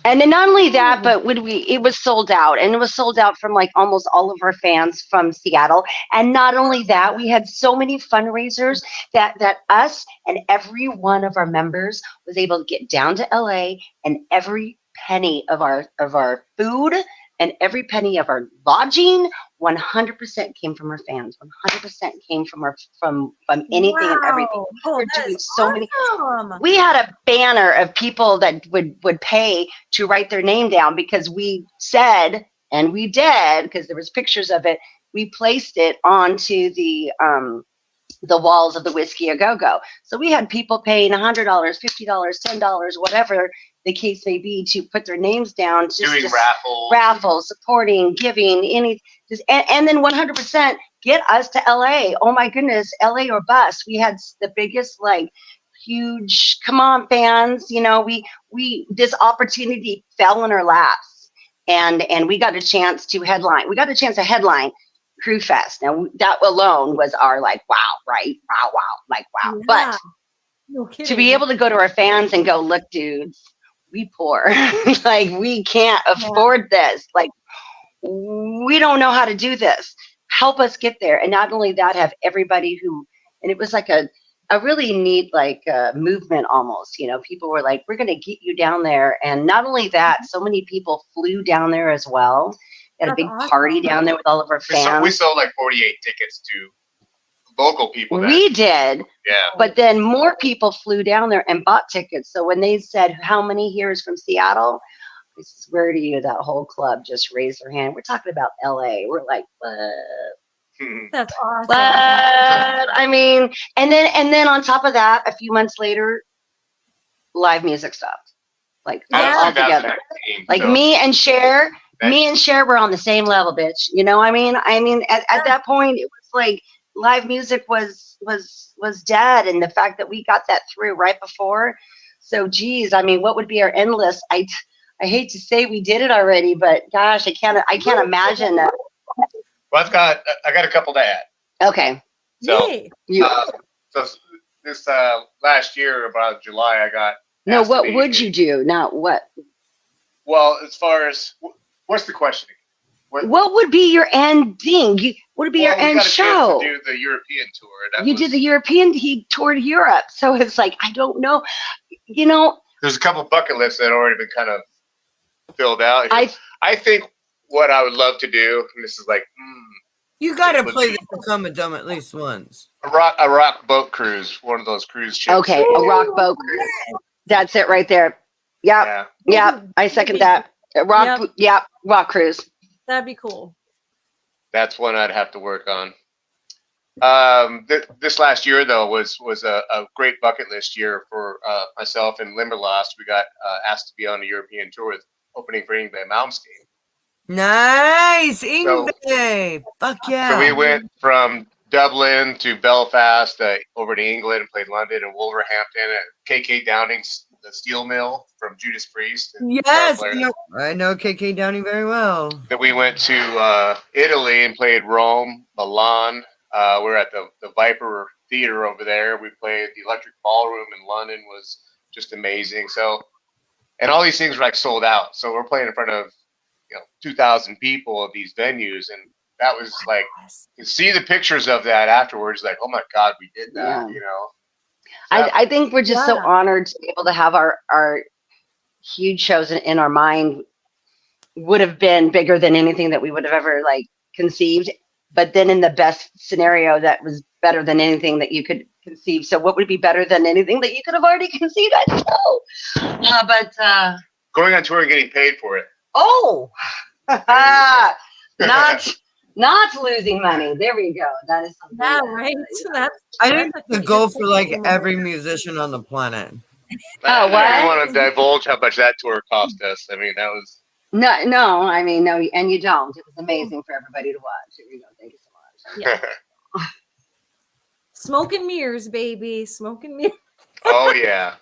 And then not only that, but it was sold out, and it was sold out from like almost all of our fans from Seattle. And not only that, we had so many fundraisers that us and every one of our members was able to get down to LA, and every penny of our food and every penny of our lodging 100% came from our fans. 100% came from anything and everything. Oh, we're doing so many. We had a banner of people that would pay to write their name down because we said, and we did, because there was pictures of it. We placed it onto the walls of the Whiskey A Go Go. So we had people paying $100, $50, $10, whatever the case may be, to put their names down, doing raffles, supporting, giving, and then 100% get us to LA. Oh my goodness, LA or bust. We had the biggest, like, huge, come on fans, you know, we this opportunity fell in our laps, and we got a chance to headline. We got a chance to headline Crew Fest. Now that alone was our like, wow, right? Wow, like wow. Yeah. But to be able to go to our fans and go, look, dudes, we poor. Like we can't afford this. Like we don't know how to do this. Help us get there. And not only that, have everybody and it was like a really neat like movement almost, you know, people were like, we're going to get you down there. And not only that, so many people flew down there as well. Had a big party down there with all of our fans. We sold like 48 tickets to local people. We did. Yeah. But then more people flew down there and bought tickets. So when they said, how many here is from Seattle? I swear to you, that whole club just raised their hand. We're talking about LA. We're like, what? That's awesome. But I mean, and then on top of that, a few months later, live music stopped. Like all together. Like so. Me and Cher were on the same level, bitch. You know what I mean? I mean, at that point, it was like live music was dead, and the fact that we got that through right before. So, geez, I mean, what would be our end list? I hate to say we did it already, but gosh, I can't imagine that. Well, I got a couple to add. Okay. So, so this last year, about July, I got. No, what would you do? Not what. Well, as far as what's the question? What would be your ending? What would be your end show? To do the European tour. You did the European. He toured Europe, so it's like I don't know. You know, there's a couple bucket lists that had already been kind of filled out. I think what I would love to do, and this is like, you got to play the Become a Dumb at least once. A rock boat cruise, one of those cruise ships. Okay, a rock boat cruise. That's it right there. Yep. Yeah. I second that. Rock cruise. That'd be cool. That's one I'd have to work on. This last year though was a great bucket list year for myself and Limberlost. We got asked to be on a European tour with opening for Ingve Malmsteen. Nice, Ingve. Fuck yeah. So we went from Dublin to Belfast, over to England, and played London and Wolverhampton at KK Downing's the Steel Mill from Judas Priest. Yes, I know KK Downing very well. Then we went to Italy and played Rome, Milan. We're at the Viper Theater over there. We played the Electric Ballroom in London, was just amazing. So, and all these things were like sold out. So we're playing in front of 2,000 people at these venues, and that was like, you see the pictures of that afterwards, like, oh my God, we did that, I think we're just so honored to be able to have our huge shows in our mind. Would have been bigger than anything that we would have ever like conceived. But then in the best scenario, that was better than anything that you could conceive. So what would be better than anything that you could have already conceived? I don't know. But going on tour and getting paid for it. Oh, not losing money. There we go. That is something. Yeah, right. I think that's the goal for like every musician on the planet. Oh, what? I don't want to divulge how much that tour cost us. I mean, that was. No. I mean, no, and you don't. It was amazing for everybody to watch. Here we go. Thank you so much. Yeah. Smoke and mirrors, baby. Smoke and mirrors. Oh yeah.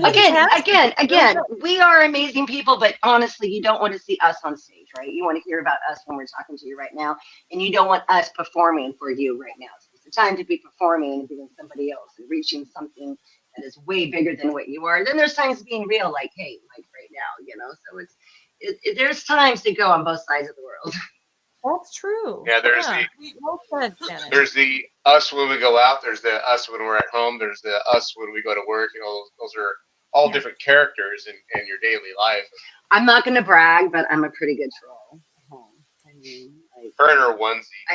Again, we are amazing people, but honestly, you don't want to see us on stage, right? You want to hear about us when we're talking to you right now, and you don't want us performing for you right now. So it's the time to be performing and being somebody else and reaching something that is way bigger than what you are. And then there's times being real, like, hey, like right now, So there's times to go on both sides of the world. That's true. Yeah, there's the us when we go out. There's the us when we're at home. There's the us when we go to work. Those are all different characters in your daily life. I'm not going to brag, but I'm a pretty good troll. I mean, her and her onesie. I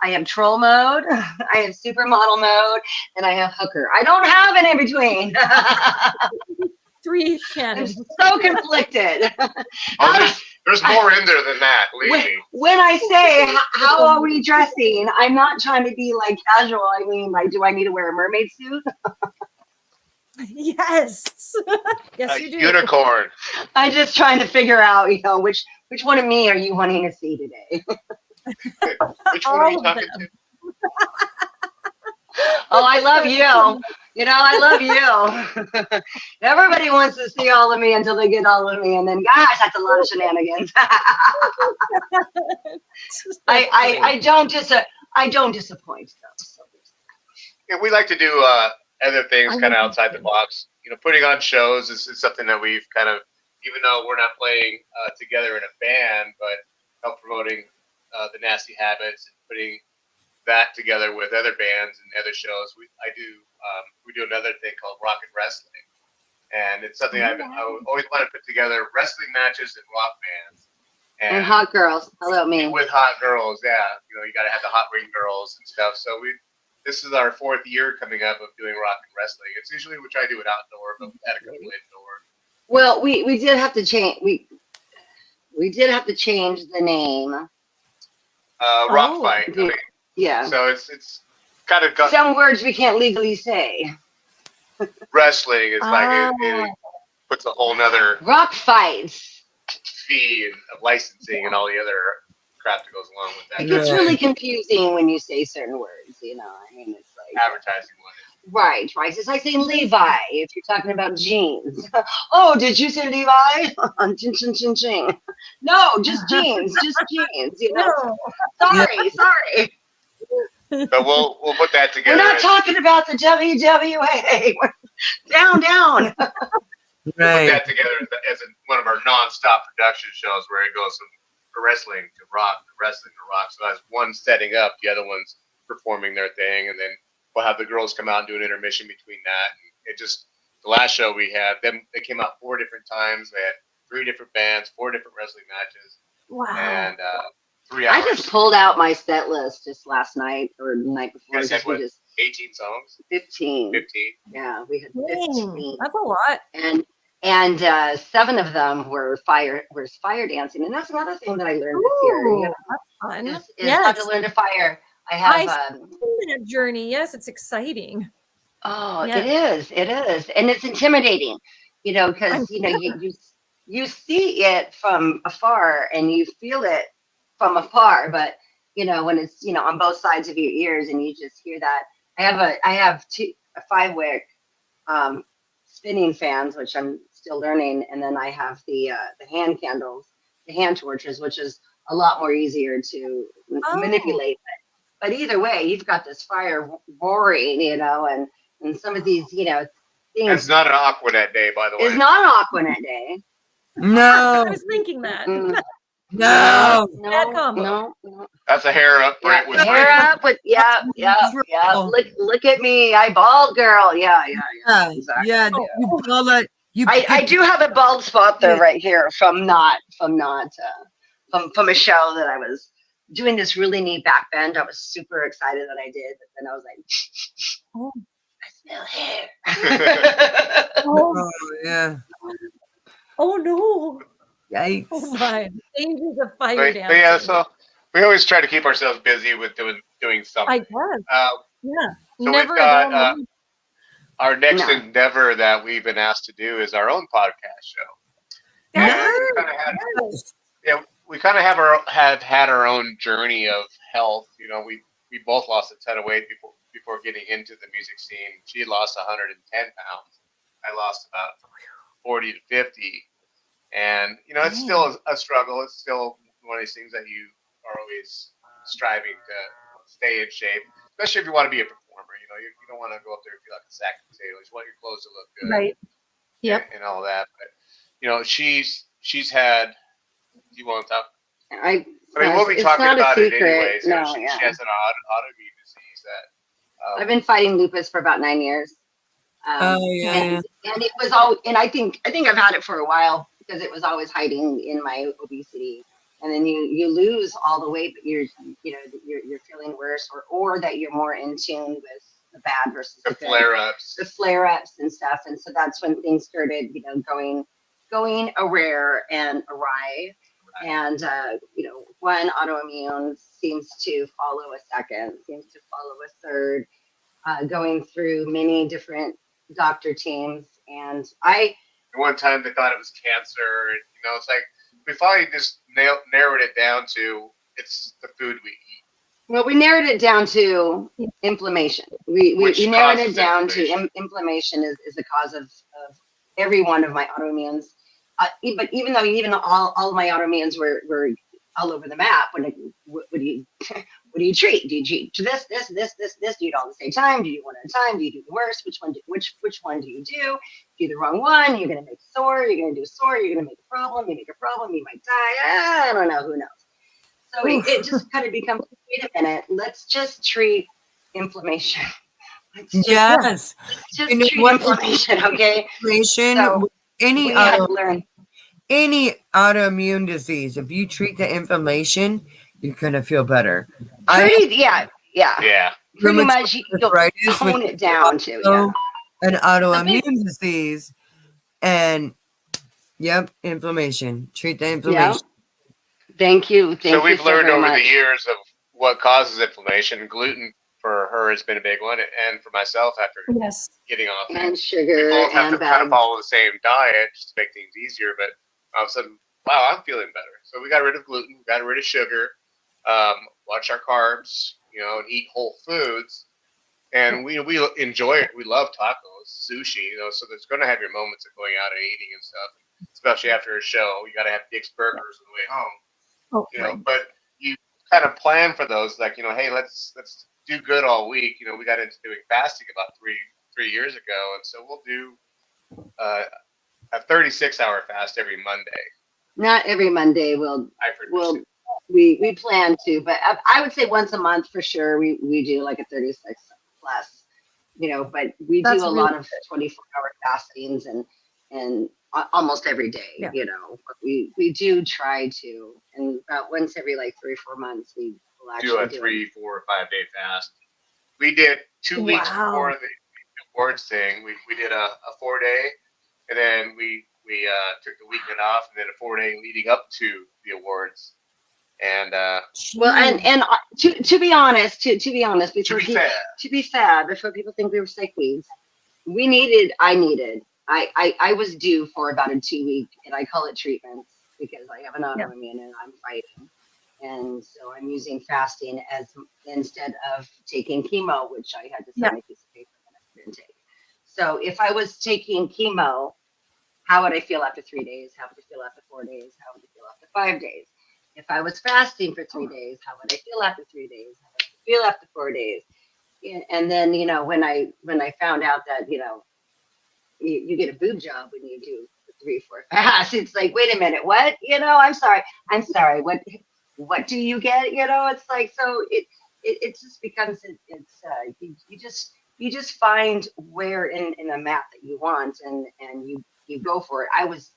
have troll mode, I have supermodel mode, and I have hooker. I don't have an in between. 3 cannons. I'm so conflicted. There's more in there than that, believe me. When I say, how are we dressing? I'm not trying to be like casual. I mean, like, do I need to wear a mermaid suit? Yes. Yes, you do. Unicorn. I'm just trying to figure out, which one of me are you wanting to see today? Which one are you talking to? Oh, I love you. I love you. Everybody wants to see all of me until they get all of me, and then, gosh, that's a lot of shenanigans. I don't disappoint though. So. Yeah, we like to do other things kind of outside the box. Putting on shows is something that we've kind of, even though we're not playing together in a band, but help promoting the Nasty Habits and putting that together with other bands and other shows. We do another thing called Rock and Wrestling, and it's something I've always wanted to put together: wrestling matches and rock bands and hot girls. Hello, me. With hot girls, yeah. You got to have the hot ring girls and stuff. So this is our 4th year coming up of doing rock and wrestling. It's usually we try to do it outdoor, but we had a couple indoor. Well, we did have to change. We did have to change the name. Rock Fight. I mean, yeah. So it's kind of got some words we can't legally say. Wrestling is like it puts a whole nother rock fights fee of licensing and all the other crap that goes along with that. It gets really confusing when you say certain words. I mean, it's like advertising one. Right. It's like saying Levi if you're talking about jeans. Oh, did you say Levi? Ching. No, just jeans. Just jeans. Sorry. But we'll put that together. We're not talking about the WWA. Down. Right. We'll put that together as one of our non-stop production shows where it goes from wrestling to rock, wrestling to rock. So that's one setting up, the other one's performing their thing, and then we'll have the girls come out and do an intermission between that. And the last show we had, they came out 4 different times. They had 3 different bands, 4 different wrestling matches. Wow. And 3 hours. I just pulled out my set list just last night or the night before. You guys had 18 songs? 15. 15. Yeah, we had 15. That's a lot. And 7 of them were fire dancing, and that's another thing that I learned this year. fun. Is how to learn to fire. I have that journey. Yes, it's exciting. Oh, yes. It is, and it's intimidating, because you see it from afar and you feel it from afar, but when it's on both sides of your ears and you just hear that. I have a 5-wick spinning fans, which I'm still learning, and then I have the hand candles, the hand torches, which is a lot more easier to manipulate. But either way, you've got this fire roaring, and some of these, things. It's not an Aquanet day, by the way. It's not an Aquanet day. No. I was thinking that. No. That's a hair up. Hair up with yeah. Look at me, I bald girl. Yeah. Exactly. Yeah. I do have a bald spot there right here from a show that I was doing this really neat back bend. I was super excited that I did, but then I was like, I smell hair. Oh yeah. Oh no. Yikes. Oh my. Dangers of fire dancing. But yeah, so we always try to keep ourselves busy with doing something. I guess. So we've got our next endeavor that we've been asked to do is our own podcast show. We kind of have had our own journey of health. We both lost a ton of weight before getting into the music scene. She lost 110 pounds. I lost about 40 to 50. And, it's still a struggle. It's still one of these things that you are always striving to stay in shape, especially if you want to be a performer. You don't want to go up there and feel like a sack of potatoes. You want your clothes to look good. Right. Yep. And all that. But, she's had, do you want to talk? We'll be talking about it anyways. She has an autoimmune disease that. I've been fighting lupus for about 9 years. And it was all, and I think I've had it for a while because it was always hiding in my obesity. And then you lose all the weight, but you're feeling worse, or that you're more in tune with the bad versus the good. Flare ups and stuff. And so that's when things started, going awry and awry. And, one autoimmune seems to follow a second, seems to follow a third, going through many different doctor teams. And at one time they thought it was cancer. And, it's like we finally just narrowed it down to it's the food we eat. Well, we narrowed it down to inflammation. We narrowed it down to inflammation is the cause of every one of my autoimmunes. But even though all of my autoimmunes were all over the map, what do you treat? Do you treat this? Do you do it all at the same time? Do you do one at a time? Do you do the worst? Which one do you do? Do the wrong one, you're gonna make sore. You're gonna do sore. You're gonna make a problem. You make a problem, you might die. I don't know. Who knows? So it just kind of becomes, wait a minute, let's just treat inflammation. Treat inflammation, okay? So any autoimmune disease, if you treat the inflammation, you're gonna feel better. Yeah. Pretty much, you'll tone it down to an autoimmune disease, and inflammation. Treat the inflammation. Yep. Thank you. So we've learned over the years of what causes inflammation. Gluten for her has been a big one, and for myself after getting off and sugar. We both have to kind of follow the same diet just to make things easier. But all of a sudden, wow, I'm feeling better. So we got rid of gluten, we got rid of sugar, watch our carbs, and eat whole foods. And we enjoy it. We love tacos, sushi, so there's going to have your moments of going out and eating and stuff, especially after a show. You got to have Dick's Burgers on the way home. But you kind of plan for those, like, hey, let's do good all week. We got into doing fasting about three years ago, and so we'll do a 36-hour fast every Monday. Not every Monday. We plan to, but I would say once a month for sure. We do like a 36 plus, but we do a lot of 24-hour fastings and almost every day, but we do try to, and about once every like 3 or 4 months, we will actually do a 3, 4, or 5 day fast. We did 2 weeks before the awards thing. We did a 4-day, and then we took the weekend off, and then a 4-day leading up to the awards. And well, and to be honest, to be honest, to before be fair, before people think we were sicklies, I was due for about a 2-week, and I call it treatments because I have an autoimmune and I'm fighting. And so I'm using fasting as instead of taking chemo, which I had to sign a piece of paper that I didn't take. So if I was taking chemo, how would I feel after 3 days? How would I feel after 4 days? How would I feel after 5 days? If I was fasting for 3 days, how would I feel after 3 days? How would I feel after 4 days? And then, when I found out that, you get a boob job when you do 3, 4 fasts, it's like, wait a minute, what? I'm sorry. What do you get? It's like, so it just becomes, you just find where in a map that you want, and you go for it.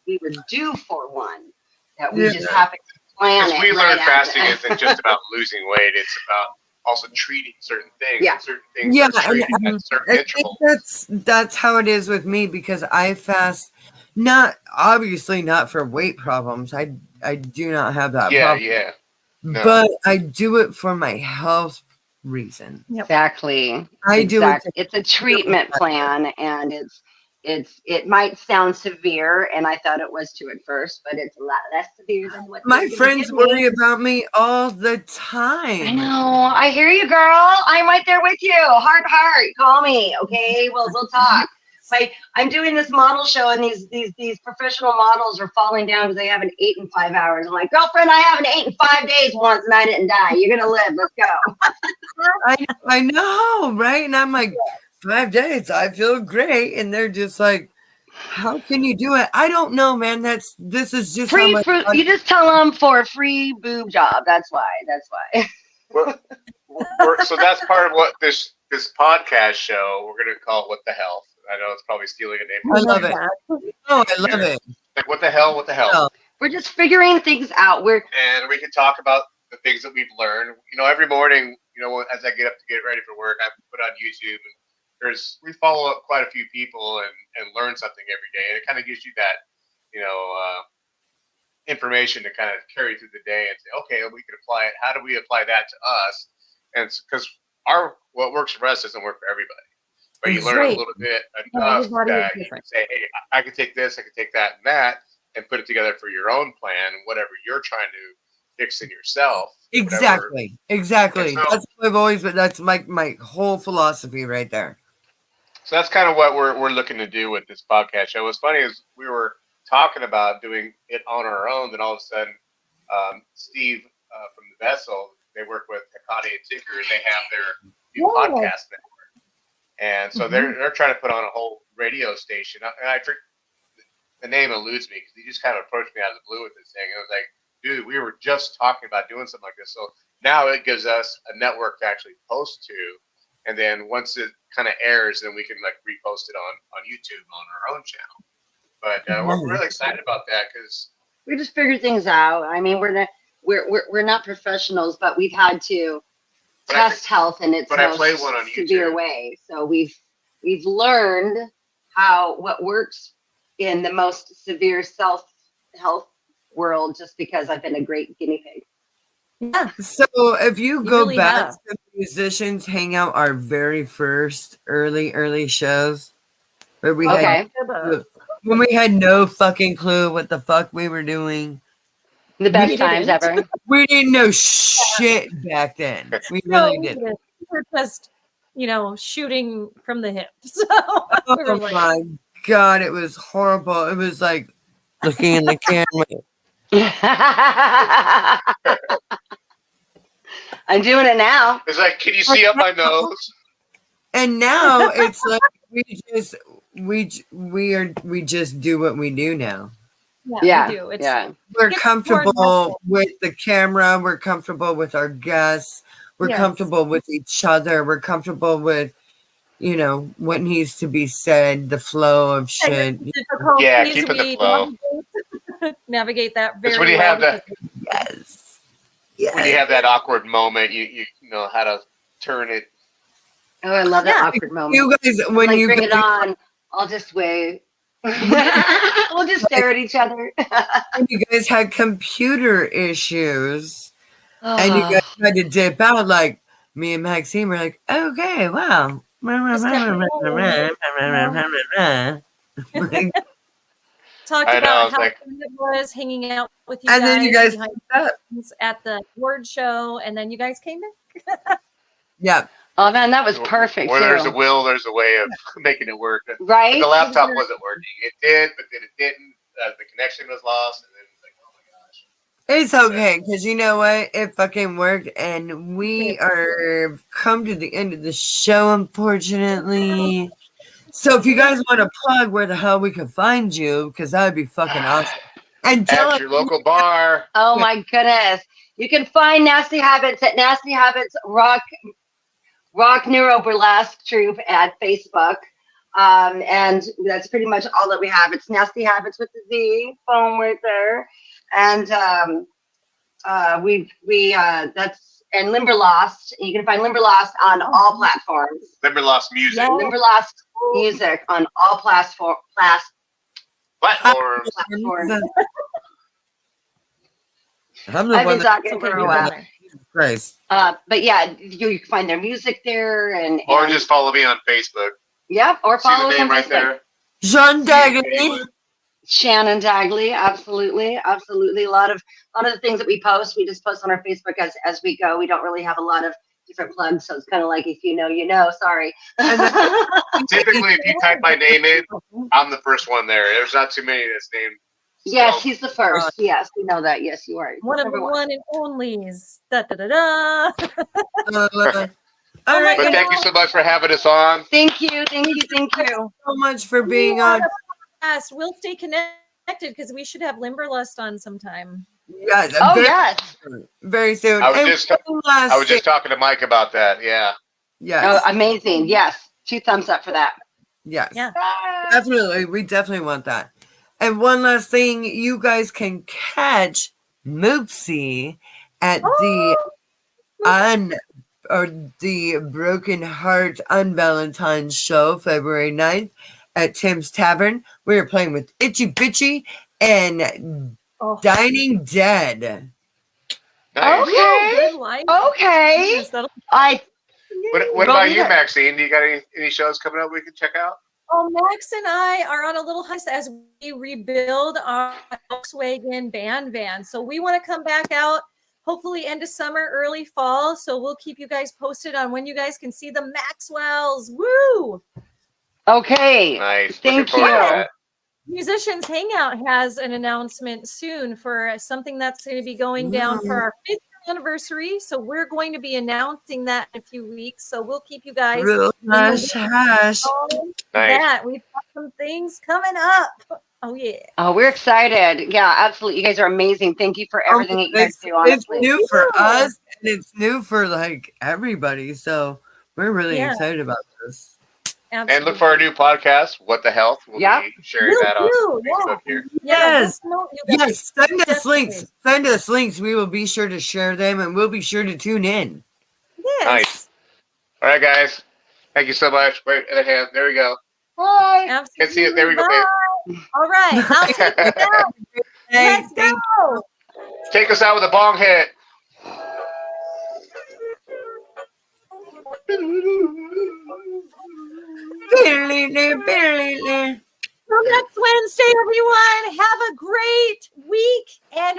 We were due for one that we just happened to plan it. Because we learned fasting isn't just about losing weight; it's about also treating certain things. Yeah. And certain things are treated at certain intervals. That's how it is with me, because I fast, not for weight problems. I do not have that problem. Yeah. No. But I do it for my health reason. Exactly. I do it. It's a treatment plan, and it might sound severe, and I thought it was too at first, but it's a lot less severe than what my friends worry about me all the time. I know. I hear you, girl. I'm right there with you. Heart, call me. Okay, we'll talk. I'm doing this model show, and these professional models are falling down because they haven't eaten 5 hours. I'm like, girlfriend, I haven't eaten 5 days once, and I didn't die. You're gonna live. Let's go. I know, right? And I'm like, 5 days, I feel great, and they're just like, how can you do it? I don't know, man. This is just free. You just tell them for a free boob job. That's why. So that's part of what this podcast show, we're gonna call it What the Health. I know it's probably stealing a name. I love it. Oh, I love it. Like, what the hell? We're just figuring things out. And we can talk about the things that we've learned. Every morning, as I get up to get ready for work, I put on YouTube, and we follow up quite a few people and learn something every day. And it kind of gives you that, information to kind of carry through the day and say, okay, we can apply it. How do we apply that to us? And because what works for us doesn't work for everybody. But you learn a little bit enough that you can say, hey, I can take this, I can take that and that, and put it together for your own plan, whatever you're trying to fix in yourself. Exactly. So, that's what I've always been. That's my whole philosophy right there. So that's kind of what we're looking to do with this podcast show. What's funny is we were talking about doing it on our own, then all of a sudden, Steve from the Vessel, they work with Hikari and Tinker, and they have their podcast network. And so they're trying to put on a whole radio station. And I forget, the name eludes me because he just kind of approached me out of the blue with this thing. And I was like, dude, we were just talking about doing something like this. So now it gives us a network to actually post to. And then once it kind of airs, then we can repost it on YouTube on our own channel. But we're really excited about that because we just figured things out. I mean, we're not professionals, but we've had to test health in its most severe way. So we've learned what works in the most severe health world, just because I've been a great guinea pig. Yeah. So if you go really back to Musicians Hangout, our very first early shows, where we had when we had no fucking clue what the fuck we were doing. The best times ever. We didn't know shit back then. We really didn't. We were just, shooting from the hip. So oh my God, it was horrible. It was like looking in the camera. I'm doing it now. It's like, can you see up my nose? And now it's like we just do what we do now. Yeah, we do. We're comfortable with the camera. We're comfortable with our guests. We're comfortable with each other. We're comfortable with, what needs to be said, the flow of shit. Yeah, keeping the flow. Navigate that very when you have that. Yes. When you have that awkward moment, you know how to turn it. Oh, I love that awkward moment. You guys, when you bring it on, I'll just wait. We'll just stare at each other. You guys had computer issues. And you guys tried to dip out, like me and Maxine were like, okay, wow. Talked I know, about it's how like- fun it was hanging out with you And guys. then you guys behind fucked up. the scenes at the award show, and then you guys came back. Yeah. Oh man, that was perfect. Where too. there's a will, there's a way of making it work. But Right? the laptop wasn't working. It did, but then it didn't. The connection was lost, and then it's like, oh my gosh. It's okay, because you know what? It fucking worked, and we are come to the end of the show, unfortunately. So if you guys want to plug where the hell we can find you, because that would be fucking awesome. And tell At your local bar. Oh my goodness. You can find Nasty Habits at Nasty Habits Rock Neuro Burlesque Troupe at Facebook. And that's pretty much all that we have. It's Nasty Habits with the Z, phone right there. And that's and Limberlost. You can find Limberlost on all platforms. Limberlost Music. Yeah. Limberlost Music on all platforms. I've been talking for a while. Christ. But yeah, you can find their music there, and Or just follow me on Facebook. Yep, or follow us See the name on right Facebook. there. Jean Dagley. Shannon Dagley, absolutely. A lot of the things that we post, we just post on our Facebook as we go. We don't really have a lot of different plugs, so it's kind of like if you know, you know. Sorry. Typically, if you type my name in, I'm the first one there. There's not too many that's named. Yes, he's the first. Yes, we know that. Yes, you are. One of the one and onlys. Da da da da. All right. But thank you so much for having us on. Thank you so much for being on. Yes, we'll stay connected because we should have Limberlust on sometime. Yes. Yes. Very soon. I was just talking to Mike about that. Yeah. Yes. Oh, amazing. Yes. 2 thumbs up for that. Yes. Yeah. Definitely. We definitely want that. And one last thing, you guys can catch Moopsy at the Broken Heart Unvalentine's show, February 9th at Tim's Tavern. We are playing with Itchy Bitchy and Dining Dead. Nice. Okay. Okay. What about you, Maxine? Do you got any shows coming up we can check out? Oh, Max and I are on a little heist as we rebuild our Volkswagen band van. So we want to come back out, hopefully end of summer, early fall. So we'll keep you guys posted on when you guys can see the Maxwells. Woo! Okay. Nice. Thank you. Musicians Hangout has an announcement soon for something that's going to be going down for our 5th anniversary. So we're going to be announcing that in a few weeks. So we'll keep you guys. Nice. That we've got some things coming up. Oh yeah. Oh, we're excited. Yeah, absolutely. You guys are amazing. Thank you for everything that you guys do. Honestly, it's new for us, and it's new for like everybody. So we're really excited about this. Absolutely. And look for our new podcast, What the Health. We'll be sharing that on Facebook here. Yes. Yes. Send us links. Send us links. We will be sure to share them, and we'll be sure to tune in. Yes. Nice. All right, guys. Thank you so much. Wait, other hand. There we go. Bye. Absolutely. Can't see it. There we go, babe. All right. I'll take you down. Let's go. Take us out with a bong hit. Till next Wednesday, everyone. Have a great week and